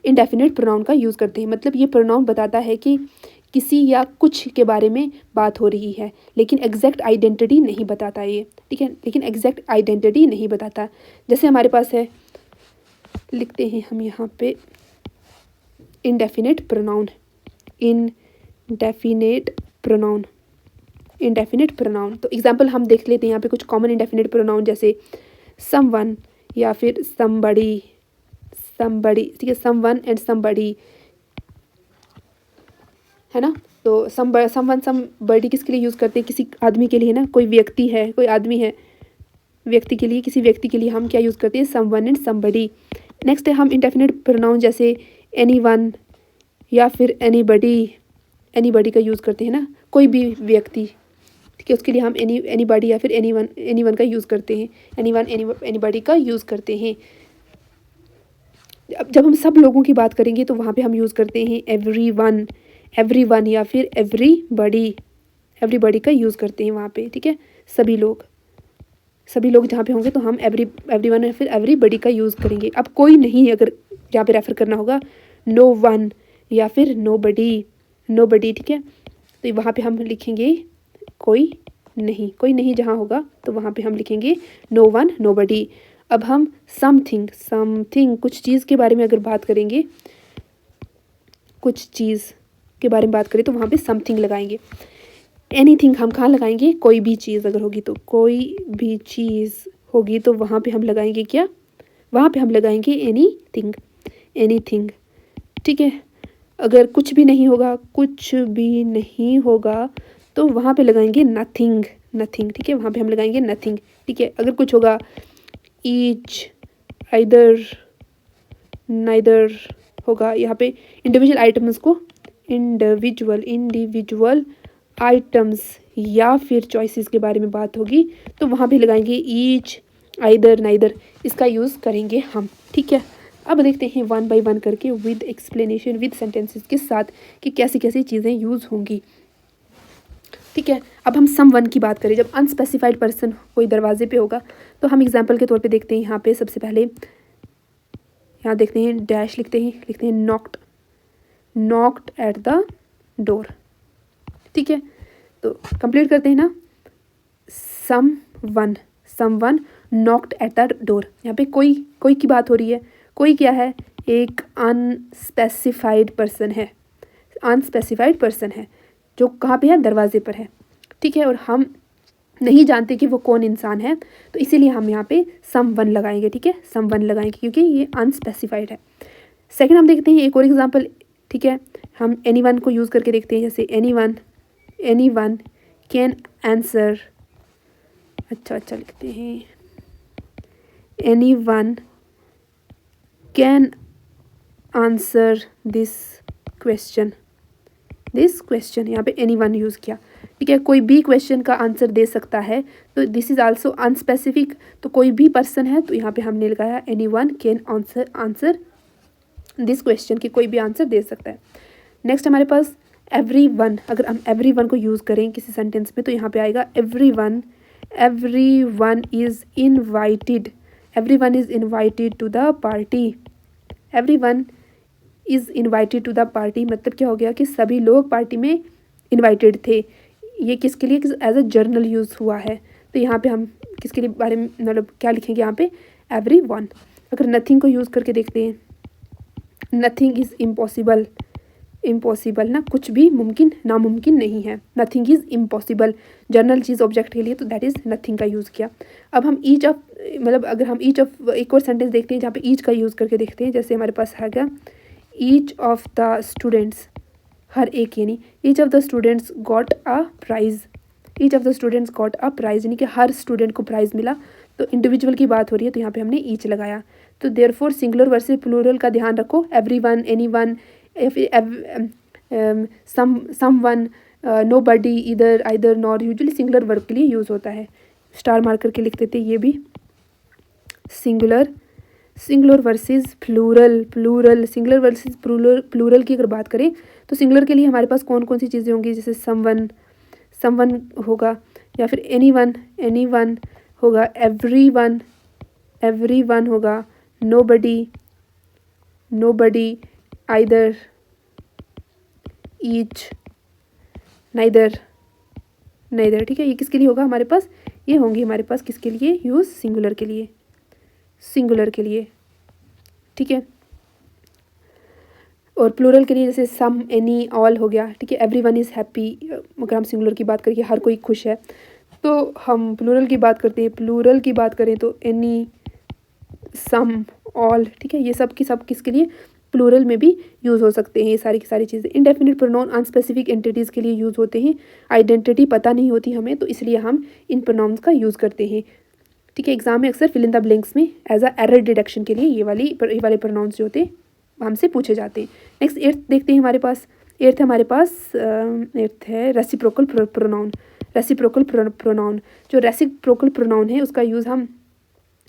A: इंडेफिनिट प्रोनाउन का यूज़ करते हैं। मतलब ये प्रोनाउन बताता है कि किसी या कुछ के बारे में बात हो रही है, लेकिन एग्जैक्ट आइडेंटिटी नहीं बताता ये। ठीक है, लेकिन एग्जैक्ट आइडेंटिटी नहीं बताता। जैसे हमारे पास है, लिखते हैं हम यहाँ पे इंडेफिनिट प्रोनाउन, इंडेफिनिट प्रोनाउन। तो एग्जांपल हम देख लेते हैं यहाँ पे कुछ कॉमन इंडेफिनिट प्रोनाउन, जैसे समवन या फिर समबडी। ठीक है, समवन एंड समबडी, है ना। तो समवन समबडी किसके लिए यूज़ करते हैं, किसी आदमी के लिए ना, कोई व्यक्ति है, कोई आदमी है, व्यक्ति के लिए, किसी व्यक्ति के लिए हम क्या यूज़ करते हैं, समवन एंड समबडी। नेक्स्ट है हम इंडेफिनिट प्रोनाउन जैसे एनीवन या फिर एनीबडी का यूज़ करते हैं ना, कोई भी व्यक्ति। ठीक है, उसके लिए हम एनीबडी या फिर एनीवन का यूज़ करते हैं, एनीबडी का यूज़ करते हैं। अब जब हम सब लोगों की बात करेंगे तो वहाँ पे हम यूज़ करते हैं एवरीवन या फिर एवरीबडी का यूज़ करते हैं वहाँ पे। ठीक है, सभी लोग जहाँ पे होंगे तो हम एवरीवन या फिर एवरीबडी का यूज़ करेंगे। अब कोई नहीं अगर यहाँ पे रेफर करना होगा, नो वन या फिर नोबडी। ठीक है, तो वहाँ पे हम लिखेंगे कोई नहीं जहाँ होगा तो वहाँ पे हम लिखेंगे नो वन नोबडी। अब हम समथिंग कुछ चीज़ के बारे में अगर बात करेंगे, कुछ चीज़ के बारे में बात करें तो वहाँ पे समथिंग लगाएंगे। एनीथिंग हम कहाँ लगाएंगे, कोई भी चीज़ अगर होगी तो, कोई भी चीज़ होगी तो वहाँ पे हम लगाएंगे क्या, वहाँ पे हम लगाएंगे एनीथिंग। ठीक है, अगर कुछ भी नहीं होगा तो वहाँ पे लगाएंगे नथिंग। ठीक है, वहाँ पे हम लगाएंगे नथिंग। ठीक है, अगर कुछ होगा, ईच, आइदर, नाइदर होगा। यहाँ पे इंडिविजुअल आइटम्स को इंडिविजुअल आइटम्स या फिर चॉइसेस के बारे में बात होगी तो वहाँ पे लगाएंगे ईच, आइदर, नाइदर, इसका यूज़ करेंगे हम। ठीक है, अब देखते हैं वन बाय वन करके विद एक्सप्लेनेशन, विद सेंटेंसेस के साथ कि कैसी कैसी चीज़ें यूज़ होंगी। ठीक है, अब हम समवन की बात करें, जब अनस्पेसिफाइड पर्सन कोई दरवाजे पे होगा तो हम एग्जांपल के तौर पे देखते हैं। यहाँ पे सबसे पहले यहाँ देखते हैं, डैश लिखते हैं नॉक्ड एट द डोर। ठीक है, तो कंप्लीट करते हैं ना। Someone knocked eight the door. यहाँ पे कोई की बात हो रही है। कोई क्या है? एक अनस्पेसिफाइड पर्सन है। अनस्पेसिफाइड पर्सन है जो कहाँ पे है? दरवाजे पर है। ठीक है, और हम नहीं जानते कि वो कौन इंसान है, तो इसीलिए हम यहाँ पे समवन लगाएंगे। ठीक है, समवन लगाएंगे क्योंकि ये अनस्पेसिफाइड है। सेकंड हम देखते हैं एक और एग्जांपल। ठीक है, हम एनीवन को यूज़ करके देखते हैं। जैसे एनीवन कैन आंसर, अच्छा लिखते हैं, anyone can answer this question. यहाँ पे एनीवन यूज़ किया। ठीक है, कोई भी क्वेश्चन का आंसर दे सकता है, तो दिस इज आल्सो अनस्पेसिफिक, तो कोई भी पर्सन है, तो यहाँ पे हमने लगाया anyone can answer this question, की कोई भी आंसर दे सकता है। नेक्स्ट हमारे पास एवरीवन। अगर हम एवरीवन को यूज़ करें किसी सेंटेंस में, तो यहाँ पे आएगा everyone is invited to the party. Everyone is invited to the party मतलब क्या हो गया कि सभी लोग पार्टी में इनवाइटेड थे। ये किसके लिए? एज अ जर्नल यूज़ हुआ है। तो यहाँ पे हम किसके लिए बारे में मतलब क्या लिखेंगे यहाँ पे? एवरीवन। अगर नथिंग को यूज़ करके देखते हैं, नथिंग इज़ इम्पॉसिबल ना, कुछ भी नामुमकिन नहीं है। Nothing is impossible journal cheese object के लिए, तो दैट इज़ नथिंग का यूज़ किया। अब हम ईच ऑफ मतलब अगर हम ईच ऑफ एक और सेंटेंस देखते हैं जहाँ पे ईच का यूज़ करके देखते हैं। जैसे हमारे पास है क्या? ईच ऑफ द स्टूडेंट्स, हर एक, यानी each of the students got a price. यानी कि हर स्टूडेंट को प्राइज़ मिला। तो इंडिविजुअल की बात हो रही है, तो यहाँ पे हमने ईच लगाया। तो देयरफॉर सिंगुलर वर्सेस प्लूरल का ध्यान रखो। Everyone, anyone, someone, nobody, either, either, nor usually singular verb के लिए यूज़ होता है। स्टार मार्कर के लिख देते ये भी। Singular versus plural. Singular versus plural की अगर बात करें, तो सिंगुलर के लिए हमारे पास कौन कौन सी चीज़ें होंगी? जैसे समवन होगा, या फिर एनीवन होगा, एवरीवन होगा, नोबडी, आइदर, ईच, नाइदर। ठीक है, ये किसके लिए होगा हमारे पास? ये होंगी हमारे पास किसके लिए यूज़? सिंगुलर के लिए। ठीक है, और प्लूरल के लिए जैसे सम, एनी, ऑल हो गया। ठीक है, एवरीवन इज़ हैप्पी। अगर हम सिंगुलर की बात करें कि हर कोई खुश है, तो हम प्लूरल की बात करते हैं। प्लूरल की बात करें तो एनी, सम, ऑल। ठीक है, ये सब किसके लिए? प्लूरल में भी यूज़ हो सकते हैं ये सारी की सारी चीज़ें। इंडेफिनिट प्रोनाउन अनस्पेसिफिक एंटिटीज़ के लिए यूज़ होते हैं। आइडेंटिटी पता नहीं होती हमें, तो इसलिए हम इन प्रोनाउंस का यूज़ करते हैं। ठीक है, एग्जाम में अक्सर फिल इन द ब्लैंक्स में एज अ एरर डिडक्शन के लिए ये वाले प्रोनाउंस जो होते हैं हमसे पूछे जाते हैं। नेक्स्ट एट्थ देखते हैं हमारे पास। एट्थ है रेसिप्रोकल प्रोनाउन। जो रेसिप्रोकल प्रोनाउन है उसका यूज़ हम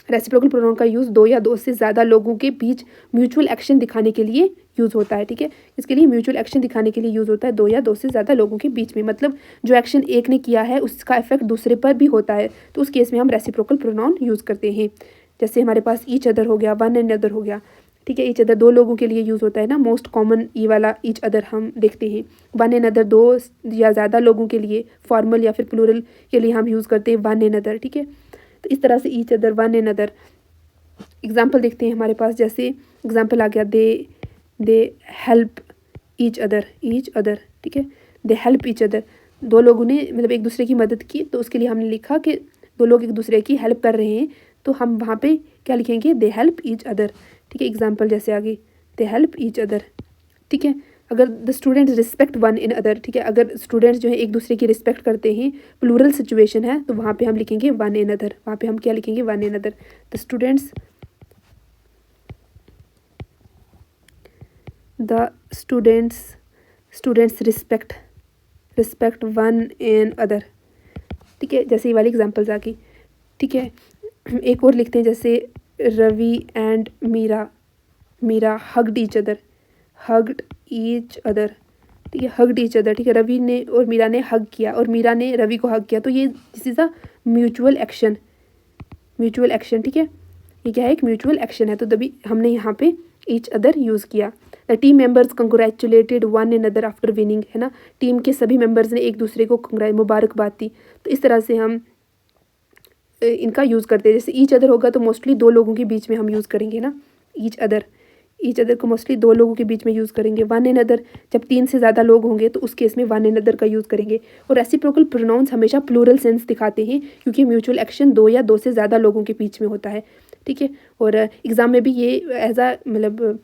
A: रेसिप्रोकल प्रोनाउन का यूज़ दो या दो से ज़्यादा लोगों के बीच म्यूचुअल एक्शन दिखाने के लिए यूज़ होता है। ठीक है, इसके लिए म्यूचुअल एक्शन दिखाने के लिए यूज़ होता है दो या दो से ज़्यादा लोगों के बीच में। मतलब जो एक्शन एक ने किया है उसका इफेक्ट दूसरे पर भी होता है, तो उस केस में हम रेसिप्रोकल प्रोनाउन यूज़ करते हैं। जैसे हमारे पास ईच अदर हो गया, वन एंड अदर हो गया। ठीक है, ईच अदर दो लोगों के लिए यूज़ होता है ना, मोस्ट कॉमन ये वाला ईच अदर हम देखते हैं। वन एंड अदर दो या ज़्यादा लोगों के लिए, फॉर्मल या फिर प्लूरल के लिए हम यूज़ करते हैं वन एंड अदर। ठीक है, तो इस तरह से each other, one and other. Example देखते हैं हमारे पास। जैसे एग्जाम्पल आ गया, दे हेल्प ईच अदर। ठीक है, दे हेल्प ईच अदर, दो लोगों ने मतलब एक दूसरे की मदद की, तो उसके लिए हमने लिखा कि दो लोग एक दूसरे की हेल्प कर रहे हैं, तो हम वहाँ पे क्या लिखेंगे? They help each other. ठीक है, एग्जाम्पल जैसे आगे, दे हेल्प ईच अदर। ठीक है, अगर the students respect one in other. ठीक है, अगर स्टूडेंट्स जो है एक दूसरे की रिस्पेक्ट करते हैं, प्लूरल सिचुएशन है, तो वहाँ पे हम लिखेंगे वन इन अदर। वहाँ पे हम क्या लिखेंगे? One in other. The students respect one in other. ठीक है, जैसे ये वाली एग्जाम्पल्स आ गई। ठीक है, एक और लिखते हैं, जैसे Ravi and Meera hugged each other. ठीक है, हग्ड ईच अदर। ठीक है, रवि ने और मीरा ने हग किया और मीरा ने रवि को हग किया, तो ये this is a mutual action. ठीक है, ये क्या है? एक म्यूचुअल एक्शन है, तो तभी हमने यहाँ पे ईच अदर यूज़ किया। The team members congratulated one and other after winning, है ना, टीम के सभी मेंबर्स ने एक दूसरे को मुबारकबाद दी। तो इस तरह से हम इनका यूज़ करते हैं। जैसे ईच अदर होगा तो मोस्टली दो लोगों के बीच में हम यूज़ करेंगे ना, ईच अदर को मोस्टली दो लोगों के बीच में यूज़ करेंगे। वन एन अदर जब 3 से ज़्यादा लोग होंगे तो उस केस में वन एन अदर का यूज़ करेंगे। और रेसिप्रोकल प्रोनाउंस हमेशा प्लूरल सेंस दिखाते हैं क्योंकि म्यूचुअल एक्शन दो या दो से ज़्यादा लोगों के बीच में होता है, ठीक है। और एग्ज़ाम में भी ये एज आ मतलब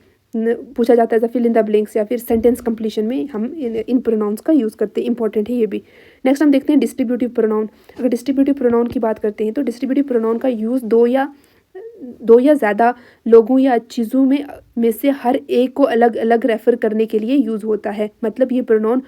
A: पूछा जाता है as a fill in the blanks या फिर सेंटेंस कंप्लीशन में हम इन प्रोनाउंस का यूज़ करते हैं। इंपॉर्टेंट है ये भी। नेक्स्ट हम देखते हैं डिस्ट्रीब्यूटिव प्रोनाउन। अगर डिस्ट्रीब्यूटिव प्रोनाउन की बात करते हैं तो डिस्ट्रीब्यूटिव प्रोनाउन का यूज़ दो या ज़्यादा लोगों या चीज़ों में से हर एक को अलग अलग रेफर करने के लिए यूज़ होता है। मतलब ये pronoun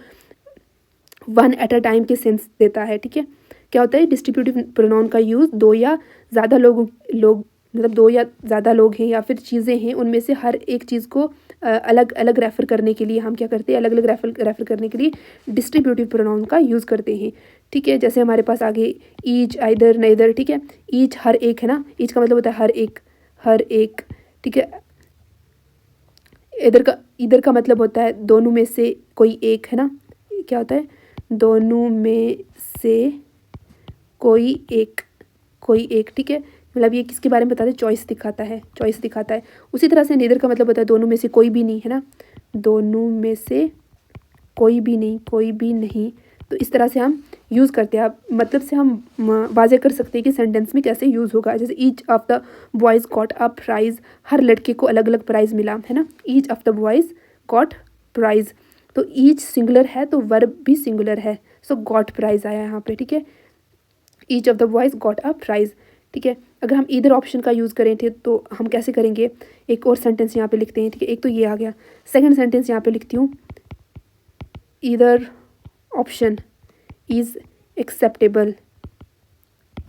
A: one at a time के सेंस देता है, ठीक है। क्या होता है, डिस्ट्रीब्यूटिव प्रोनाउन का यूज़ दो या ज़्यादा लोग मतलब दो या ज़्यादा लोग हैं या फिर चीज़ें हैं, उनमें से हर एक चीज़ को अलग अलग रेफ़र करने के लिए हम क्या करते हैं, अलग अलग रेफ़र करने के लिए डिस्ट्रीब्यूटिव प्रोनाउन का यूज़ करते हैं, ठीक है। जैसे हमारे पास आगे ईच, आइदर, नेदर, ठीक है। ईच हर एक है ना, ईच का मतलब होता है हर एक, ठीक है। इधर का मतलब होता है दोनों में से कोई एक, है ना। क्या होता है, दोनों में से कोई एक, ठीक है। मतलब ये किसके बारे में बताते हैं, चॉइस दिखाता है। उसी तरह से नेदर का मतलब होता है दोनों में से कोई भी नहीं, है ना, दोनों में से कोई भी नहीं। तो इस तरह से हम यूज़ करते हैं। अब मतलब से हम वाज़े कर सकते हैं कि सेंटेंस में कैसे यूज़ होगा। जैसे each of the boys got a prize, हर लड़के को अलग अलग प्राइज़ मिला, है ना। Each of the boys got prize, तो ईच सिंगुलर है तो वर्ब भी सिंगुलर है, सो गॉट प्राइज़ आया यहाँ पे, ठीक है। Each of the boys got a price, ठीक है। अगर हम ईदर ऑप्शन का यूज़ करें थे तो हम कैसे करेंगे, एक और सेंटेंस यहाँ पे लिखते हैं, ठीक है। एक तो ये आ गया, सेकंड सेंटेंस यहाँ पे लिखती हूँ, either option is acceptable,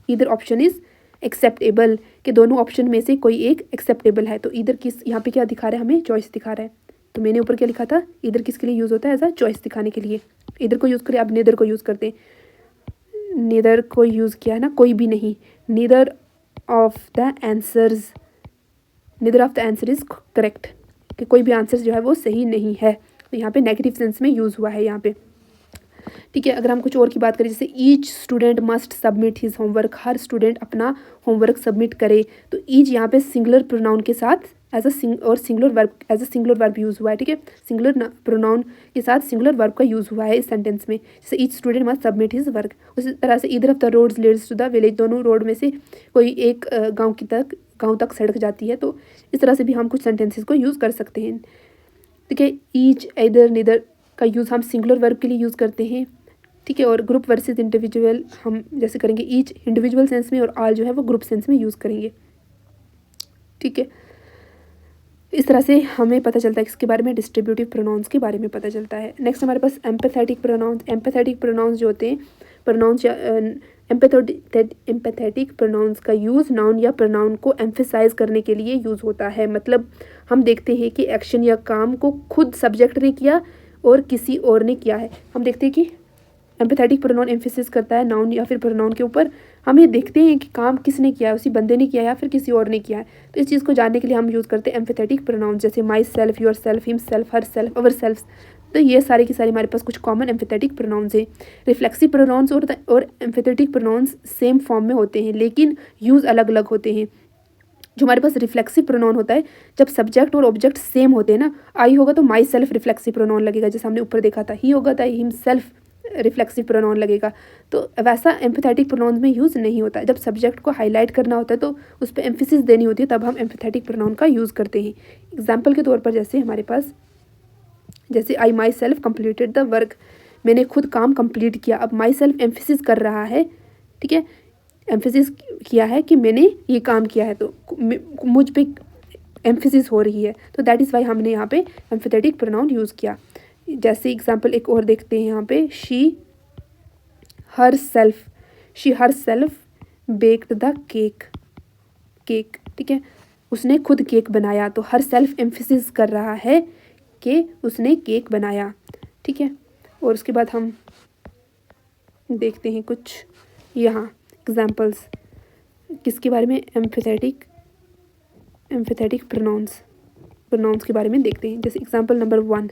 A: either option is acceptable, कि दोनों ऑप्शन में से कोई एक एक्सेप्टेबल है। तो ईदर किस यहाँ पे क्या दिखा रहा है, हमें चॉइस दिखा रहा है। तो मैंने ऊपर क्या लिखा था, ईदर किसके लिए यूज़ होता है, एज अ चॉइस दिखाने के लिए। ईदर को यूज़ करें, अब नेदर को यूज़ करते हैं। नेदर को यूज़ किया है ना, कोई भी नहीं, neither of the answer is correct, कि कोई भी आंसर जो है वो सही नहीं है। तो यहाँ पे नेगेटिव सेंस में यूज़ हुआ है यहाँ पे, ठीक है। अगर हम कुछ और की बात करें, जैसे each student must submit his homework, हर स्टूडेंट अपना होमवर्क सबमिट करे, तो ईच यहाँ पे सिंगुलर प्रोनाउन के साथ as a singular verb use हुआ है, ठीक है। सिंगुलर प्रोनाउन के साथ सिंगुलर वर्ब का यूज़ हुआ है इस सेंटेंस में। जैसे each student must submit his work. उसी तरह से either of the roads leads to the village, दोनों रोड में से कोई एक गाँव तक सड़क जाती है। तो इस तरह से भी हम कुछ सेंटेंसेस को यूज़ कर सकते हैं, ठीक है। ईच, इधर, निदर का यूज़ हम सिंगुलर वर्ब के लिए यूज़ करते हैं, ठीक है। और ग्रुप वर्सेस इंडिविजुअल हम जैसे करेंगे, ईच इंडिविजुअल सेंस में और ऑल जो है वो ग्रुप सेंस में यूज़ करेंगे, ठीक है। इस तरह से हमें पता चलता है किसके बारे में, डिस्ट्रीब्यूटिव प्रोनाउंस के बारे में पता चलता है। नेक्स्ट हमारे पास एम्पैथेटिक प्रोनाउंस जो होते हैं, प्रोनाउंस एम्पैथेटिक प्रोनाउंस का यूज़ नाउन या प्रोनाउन को एम्फेसाइज करने के लिए यूज़ होता है। मतलब हम देखते हैं कि एक्शन या काम को खुद सब्जेक्ट ने किया और किसी और ने किया है। हम देखते हैं कि एम्पैथेटिक प्रोनाउन एम्फेसिस करता है नाउन या फिर प्रोनाउन के ऊपर। हम ये देखते हैं कि काम किसने किया है, उसी बंदे ने किया है या फिर किसी और ने किया है। तो इस चीज़ को जानने के लिए हम यूज़ करते हैं एम्पैथेटिक प्रोनाउन, जैसे my self, your self, him self, her self, our self. तो ये सारे की सारी हमारे पास कुछ कॉमन एम्पैथेटिक प्रोनाउंस हैं। रिफ्लेक्सिव प्रोनाउंस और एम्पैथेटिक प्रोनाउंस सेम फॉर्म में होते हैं लेकिन यूज़ अलग अलग होते हैं। जो हमारे पास रिफ्लेक्सिव प्रोनाउन होता है, जब सब्जेक्ट और ऑब्जेक्ट सेम होते हैं ना, आई होगा तो माई सेल्फ रिफ्लेक्सिव प्रोनाउन लगेगा, जैसे हमने ऊपर देखा था। ही होगा तो हिम सेल्फ रिफ्लेक्सिव प्रोनाउन लगेगा। तो वैसा एम्पैथेटिक प्रोनाउन में यूज़ नहीं होता है। जब सब्जेक्ट को हाईलाइट करना होता है तो उस पर एम्फेसिस देनी होती है, तब हम एम्पैथेटिक प्रोनाउन का यूज़ करते हैं। एग्जाम्पल के तौर पर जैसे हमारे पास, जैसे I myself completed the work, मैंने खुद काम कंप्लीट किया। अब माई सेल्फ एम्फेसिस कर रहा है, ठीक है, एम्फेसिस किया है कि मैंने ये काम किया है, तो मुझ पे एम्फेसिस हो रही है, तो दैट इज़ वाई हमने यहाँ पे एम्फेथेटिक प्रोनाउन यूज़ किया। जैसे एग्जाम्पल एक और देखते हैं यहाँ पे, she her self baked the cake, ठीक है, उसने खुद केक बनाया। तो हर सेल्फ एम्फेसिस कर रहा है कि उसने केक बनाया, ठीक है। और उसके बाद हम देखते हैं कुछ यहाँ एग्जाम्पल्स किसके बारे में, एम्फेथेटिक प्रोनाउंस के बारे में देखते हैं। जैसे एग्जाम्पल नंबर 1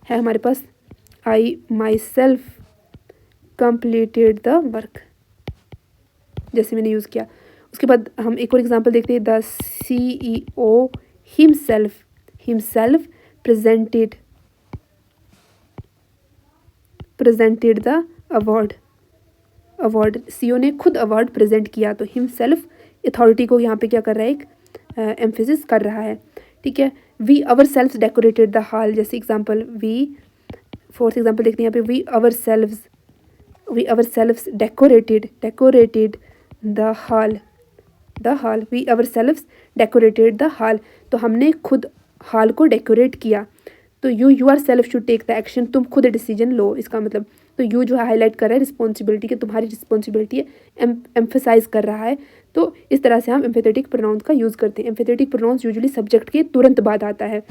A: है हमारे पास, I myself completed the work, जैसे मैंने यूज़ किया। उसके बाद हम एक और एग्जांपल देखते हैं, the CEO himself presented the award CEO ने खुद अवार्ड प्रेजेंट किया। तो हिमसेल्फ अथॉरिटी को यहाँ पे क्या कर रहा है, एक एम्फेसिस कर रहा है, ठीक है। We ourself decorated the hall, जैसे एग्जांपल फोर्थ एग्जांपल देखते हैं यहाँ पे, we ourself decorated the hall we ourself decorated the hall, तो हमने खुद हॉल को डेकोरेट किया। तो yourself should take the action, तुम खुद डिसीजन लो, इसका मतलब तो यू जो है हाईलाइट कर रहा है रिस्पॉन्सिबिलिटी के, तुम्हारी रिस्पॉन्सिबिलिटी है, एम्फेसाइज कर रहा है। तो इस तरह से हम एम्फेथेटिक प्रोनाउंस का यूज़ करते हैं। एम्फेथेटिक प्रोनाउंस यूजुअली सब्जेक्ट के तुरंत बाद आता है।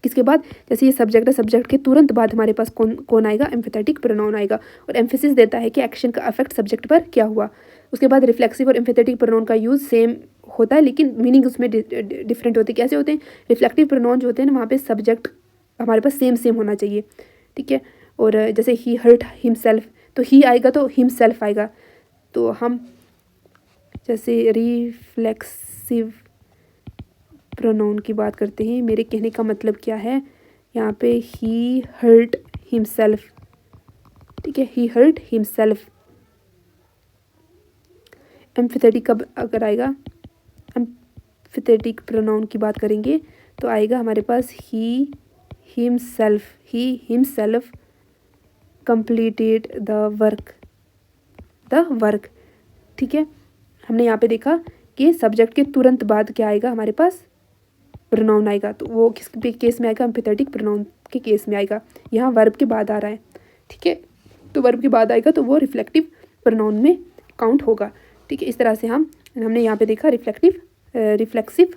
A: किसके बाद, जैसे ये सब्जेक्ट है, सब्जेक्ट के तुरंत बाद हमारे पास कौन आएगा, एम्फेथेटिक प्रोनाउन आएगा, और एम्फेसिस देता है कि एक्शन का इफेक्ट सब्जेक्ट पर क्या हुआ। उसके बाद रिफ्लेक्सिव और एम्फेथेटिक प्रोनाउन का यूज़ सेम होता है, लेकिन मीनिंग उसमें डिफरेंट होती है। कैसे होते हैं, रिफ्लेक्टिव प्रोनाउन जो होते हैं ना, वहाँ पे सब्जेक्ट हमारे पास सेम होना चाहिए, ठीक है। और जैसे ही हर्ट हिमसेल्फ, तो ही आएगा तो हिमसेल्फ आएगा। तो हम जैसे रिफ्लेक्सिव प्रोनाउन की बात करते हैं, मेरे कहने का मतलब क्या है, यहाँ पे ही हर्ट हिमसेल्फ, ठीक है, ही हर्ट हिमसेल्फ। एम्फेथेटिक कब अगर आएगा, एम्फेथेटिक प्रोनाउन की बात करेंगे तो आएगा हमारे पास he himself completed the work, ठीक है। हमने यहाँ पे देखा कि सब्जेक्ट के तुरंत बाद क्या आएगा, हमारे पास प्रोनाउन आएगा, तो वो किस केस में आएगा, एम्फेथेटिक प्रोनाउन के केस में आएगा। यहाँ वर्ब के बाद आ रहा है, ठीक है, तो वर्ब के बाद आएगा तो वो रिफ्लेक्टिव प्रोनाउन में काउंट होगा, ठीक है। इस तरह से हमने यहाँ पे देखा रिफ्लेक्सिव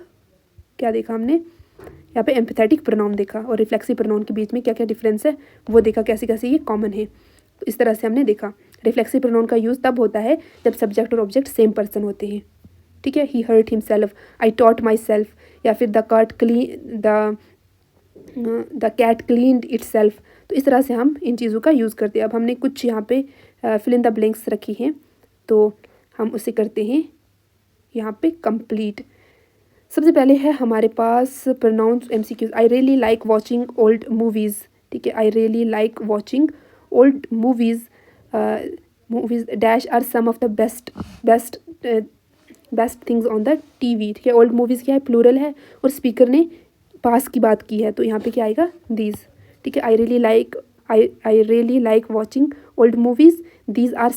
A: क्या देखा हमने यहाँ पे, एम्फेथेटिक प्रोनाउन देखा, और रिफ्लेक्सिव प्रोनाउन के बीच में क्या क्या डिफरेंस है वो देखा, कैसे कैसे ये कॉमन है। तो इस तरह से हमने देखा रिफ्लेक्सिव प्रोनाउन का यूज़ तब होता है जब सब्जेक्ट और ऑब्जेक्ट सेम पर्सन होते हैं, ठीक है। He hurt himself, I taught myself, या फिर द कैट क्लीन्ड इटसेल्फ। तो इस तरह से हम इन चीज़ों का यूज़ करते हैं। अब हमने कुछ यहाँ पे फिल इन द ब्लैंक्स रखी हैं, तो हम उसे करते हैं यहाँ पे कंप्लीट। सबसे पहले है हमारे पास pronounce MCQs। I really like watching old movies, ठीक है, I really like watching old movies dash are some of the best things on the TV, ठीक है। ओल्ड मूवीज़ क्या है, प्लूरल है, और स्पीकर ने पास की बात की है, तो यहाँ पे क्या आएगा, दीज, ठीक है। I really like watching old movies, these are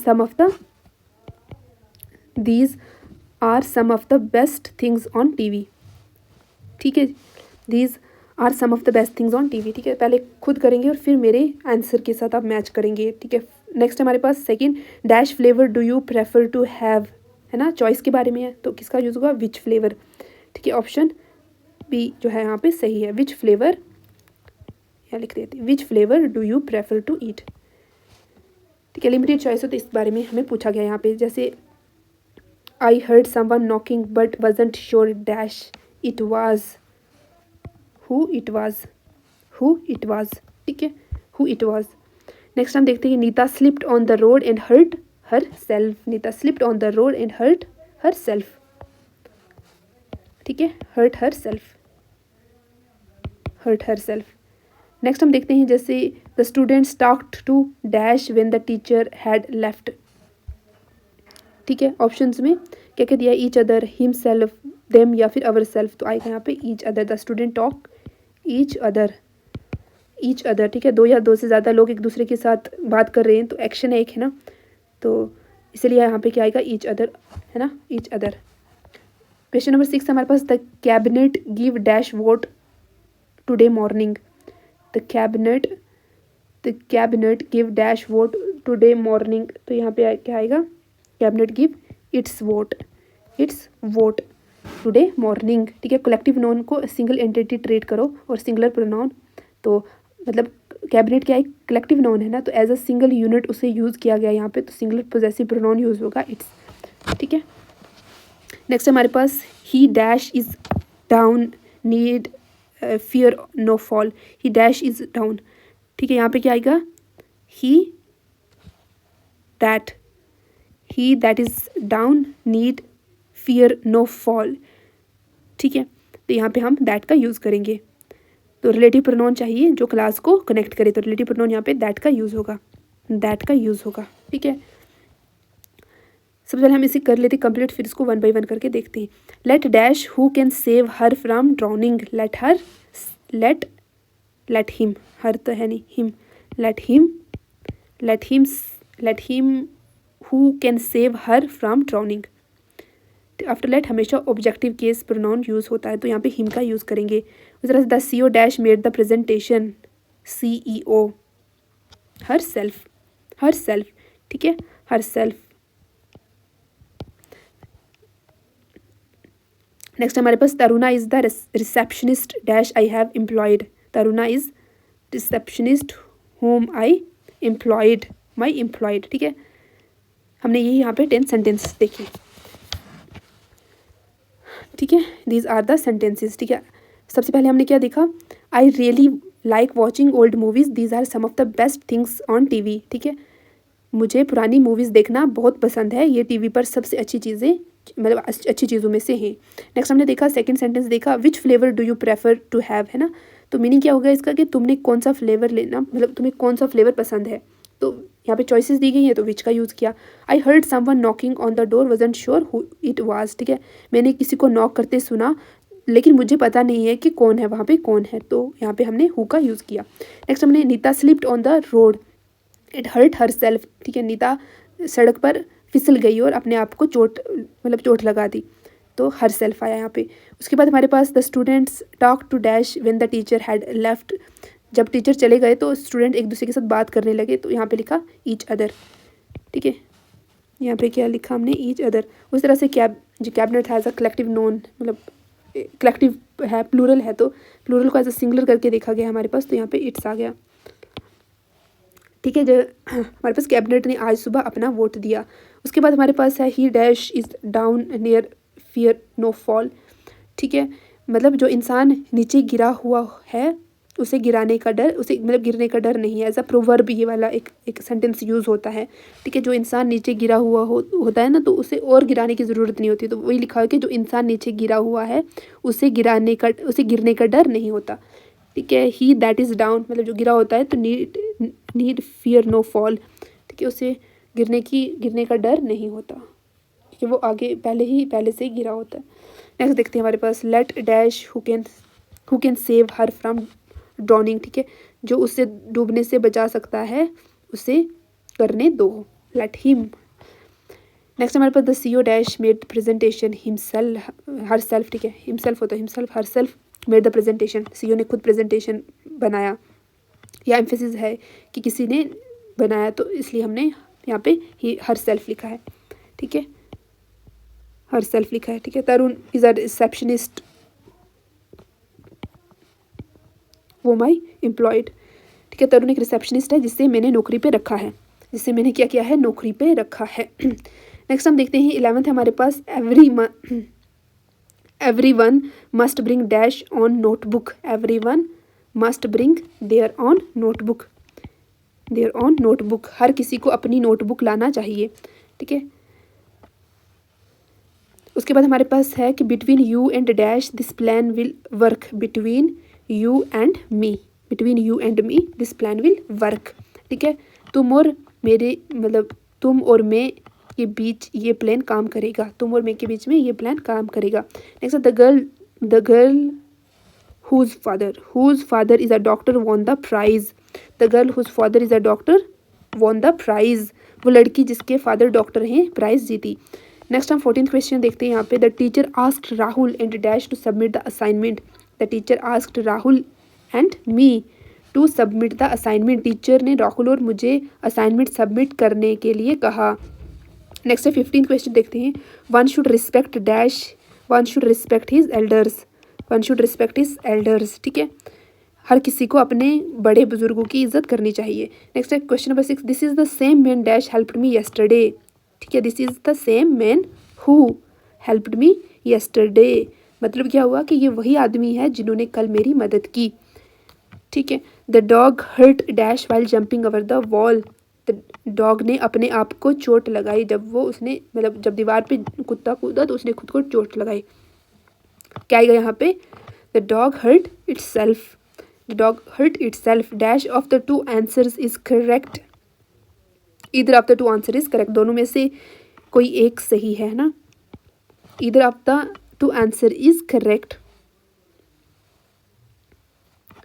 A: some of the best things on TV, ठीक है। These are some of the best things on TV, ठीक है। पहले खुद करेंगे और फिर मेरे आंसर के साथ आप मैच करेंगे, ठीक है। नेक्स्ट हमारे पास second, dash flavour do you prefer to have, है ना, चॉइस के बारे में है, तो किसका यूज़ होगा, विच फ्लेवर, ठीक है। ऑप्शन बी जो है यहाँ पे सही है, विच फ्लेवर, यहाँ लिख देते हैं, which flavour do you prefer to eat, ठीक है। लिमिटेड चॉइस हो तो इस बारे में हमें पूछा गया यहाँ पे, जैसे I heard someone knocking but wasn't sure dash it was, who it was, ठीक है, हु इट वाज। नेक्स्ट हम देखते हैं Neeta slipped on the road and hurt herself, Neeta slipped on the road and hurt herself, ठीक है, हर्ट हर सेल्फ। नेक्स्ट हम देखते हैं जैसे the students talked to dash when the teacher had left, ठीक है। ऑप्शंस में क्या क्या दिया, each other, himself, them, या फिर अवर सेल्फ, तो आएगा यहाँ पे each other. The student talk each other, ठीक है। दो या दो से ज़्यादा लोग एक दूसरे के साथ बात कर रहे हैं तो एक्शन है एक, है ना, तो इसलिए यहाँ पे क्या आएगा, ईच अदर, है ना, ईच अदर। क्वेश्चन नंबर 6 हमारे पास, the cabinet give dash vote today morning, the cabinet give dash vote today morning, तो यहाँ पे क्या आएगा, cabinet give its vote today morning, ठीक है। कलेक्टिव नाउन को सिंगल एंटिटी ट्रीट करो और सिंगुलर प्रोनाउन, तो मतलब कैबिनेट क्या है, कलेक्टिव नाउन है ना, तो एज अ सिंगल यूनिट उसे यूज़ किया गया यहाँ पे, तो सिंगुलर पोजेसिव प्रोनाउन यूज़ होगा इट्स, ठीक है। नेक्स्ट हमारे पास he dash is down need fear no fall, he dash is down, ठीक है। यहाँ पे क्या आएगा, he that is down need fear no fall. ठीक है, तो यहाँ पे हम दैट का यूज़ करेंगे। तो रिलेटिव प्रोनाउन चाहिए जो क्लास को कनेक्ट करे, तो रिलेटिव प्रोनाउन यहाँ पे दैट का यूज़ होगा, दैट का यूज़ होगा। ठीक है, सबसे पहले हम इसे कर लेते कंप्लीट, फिर इसको वन बाई वन करके देखते हैं। Let dash who can save her from drowning, let her, let him, her तो है नहीं, him, let him, let him who can save her from drowning. After let हमेशा ऑब्जेक्टिव केस प्रोनाउन यूज़ होता है, तो यहाँ पे हिम का यूज़ करेंगे। उस तरह से the CEO dash made the presentation, CEO, herself, herself. ठीक है, हर सेल्फ। नेक्स्ट हमारे पास Taruna is the receptionist dash I have employed, Taruna is receptionist whom I employed, my employed. ठीक है, हमने यही यहाँ पे 10 सेंटेंस देखे। ठीक है, दीज आर द सेंटेंसेस। ठीक है, सबसे पहले हमने क्या देखा, I really like watching old movies, these are some of the best things on TV। ठीक है, मुझे पुरानी मूवीज़ देखना बहुत पसंद है, ये TV पर सबसे अच्छी चीज़ें, मतलब अच्छी चीज़ों में से हैं। नेक्स्ट हमने देखा सेकंड सेंटेंस देखा, which flavour do you prefer to have, है ना, तो मीनिंग क्या होगा इसका कि तुमने कौन सा फ्लेवर लेना, मतलब तुम्हें कौन सा फ्लेवर पसंद है, तो यहाँ पे चॉइसेस दी गई हैं तो विच का यूज़ किया। I heard someone knocking on the door, wasn't sure who it was. ठीक है, मैंने किसी को नॉक करते सुना लेकिन मुझे पता नहीं है कि कौन है, वहाँ पे कौन है, तो यहाँ पे हमने हु का यूज़ किया। नेक्स्ट हमने Nita slipped on the road, it hurt herself. ठीक है, नीता सड़क पर फिसल गई और अपने आप को चोट, मतलब चोट लगा दी, तो हर सेल्फ आया यहाँ पे। उसके बाद हमारे पास the students talk to dash when the teacher had left, जब टीचर चले गए तो स्टूडेंट एक दूसरे के साथ बात करने लगे, तो यहाँ पे लिखा ईच अदर। ठीक है, यहाँ पे क्या लिखा हमने, ईच अदर। उस तरह से जो cabinet has a collective known, मतलब कलेक्टिव है, प्लूरल है, तो प्लूरल को एज अ सिंगुलर करके देखा गया हमारे पास, तो यहाँ पे इट्स आ गया। ठीक है, जो हमारे पास कैबिनेट ने आज सुबह अपना वोट दिया। उसके बाद हमारे पास है he dash is down near fear no fall. ठीक है, मतलब जो इंसान नीचे गिरा हुआ है उसे गिराने का डर, उसे मतलब गिरने का डर नहीं है, एज अ प्रोवर्ब ये वाला एक सेंटेंस यूज़ होता है। ठीक है, जो इंसान नीचे गिरा हुआ होता है ना, तो उसे और गिराने की ज़रूरत नहीं होती, तो वही लिखा है कि जो इंसान नीचे गिरा हुआ है उसे गिरने का डर नहीं होता। ठीक है, ही दैट इज़ डाउन, मतलब जो गिरा होता है, तो नीड फियर नो फॉल। ठीक है, उसे गिरने का डर नहीं होता, कि वो आगे पहले से ही गिरा होता है। नेक्स्ट देखते हैं हमारे पास let dash who can save her from drowning. ठीक है, जो उससे डूबने से बचा सकता है उसे करने दो, लेट हिम। नेक्स्ट हमारे पास the CEO dash made presentation himself, herself. ठीक है, हिमसेल्फ होता है, himself, herself made the presentation, CEO ने खुद प्रेजेंटेशन बनाया, या एम्फेसिस है कि किसी ने बनाया, तो इसलिए हमने यहाँ पे ही हर सेल्फ लिखा है। ठीक है, हर सेल्फ लिखा है। ठीक है, तरुण इज़ अ रिसेप्शनिस्ट वो माई एम्प्लॉयड। ठीक है, तरुण एक रिसेप्शनिस्ट है जिससे मैंने नौकरी पे रखा है, जिससे मैंने क्या किया है, नौकरी पे रखा है। नेक्स्ट हम देखते हैं 11th हमारे पास every one must bring dash own notebook, every one must bring their own notebook, their own notebook, हर किसी को अपनी नोटबुक लाना चाहिए। ठीक है, उसके बाद हमारे पास है कि between you and dash this plan will work, between you and me, between you and me this plan will work. ठीक है, तुम और मेरे, मतलब तुम और मैं के बीच ये प्लान काम करेगा, तुम और मैं के बीच में ये प्लान काम करेगा। Next the girl whose father is a doctor won the prize, the girl whose father is a doctor won the prize, वो लड़की जिसके फादर डॉक्टर हैं प्राइज जीती। नेक्स्ट हम 14th क्वेश्चन देखते हैं यहाँ पे, the teacher asked Rahul and dash to submit the assignment, the teacher asked Rahul and me to submit the assignment, teacher ने राहुल और मुझे असाइनमेंट सबमिट करने के लिए कहा। नेक्स्ट है 15th क्वेश्चन देखते हैं, one should respect dash, one should respect his elders, one should respect his elders. ठीक है, हर किसी को अपने बड़े बुजुर्गों की इज्जत करनी चाहिए। नेक्स्ट है question number 6, this is the same man dash helped me yesterday. ठीक है, this is the same man who helped me yesterday, मतलब क्या हुआ कि ये वही आदमी है जिन्होंने कल मेरी मदद की। ठीक है, the dog hurt dash while jumping over the wall, the dog ने अपने आप को चोट लगाई जब वो उसने मतलब जब दीवार पे कुत्ता कूदा तो उसने खुद को चोट लगाई। क्या आएगा यहाँ पे? The dog hurt itself. The dog hurt itself. Dash of the two answers is correct. Either of the two answer is correct. दोनों में से कोई एक सही है ना। Either of the two answer is correct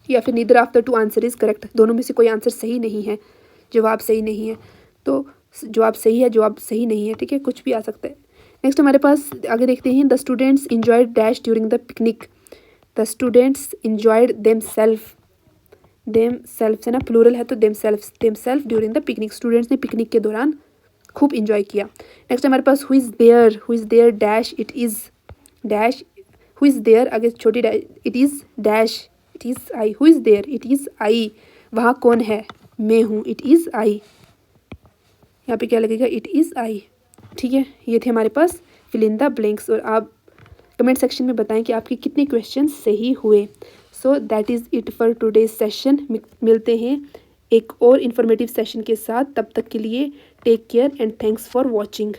A: या फिर neither of the two answer is correct. दोनों में से कोई आंसर सही नहीं है, जवाब सही नहीं है। तो जवाब सही है, जवाब सही नहीं है, ठीक है, कुछ भी आ सकता है। नेक्स्ट हमारे पास आगे देखते हैं। The students enjoyed dash during the picnic. The students enjoyed themselves है ना, प्लूरल है तो themselves during the picnic. Students ने पिकनिक के दौरान खूब इंजॉय किया। नेक्स्ट हमारे पास who is there dash it is dash. Who is there आगे छोटी dash, it is dash, it is I. Who is there, it is I. वहाँ कौन है? मैं हूँ, इट इज़ आई। यहाँ पे क्या लगेगा? इट इज़ आई, ठीक है। ये थे हमारे पास फिल इन द ब्लैंक्स। और आप कमेंट सेक्शन में बताएं कि आपके कितने क्वेश्चन सही हुए। So that is it for today's session. मिलते हैं एक और इन्फॉर्मेटिव सेशन के साथ। तब तक के लिए take care and thanks for watching.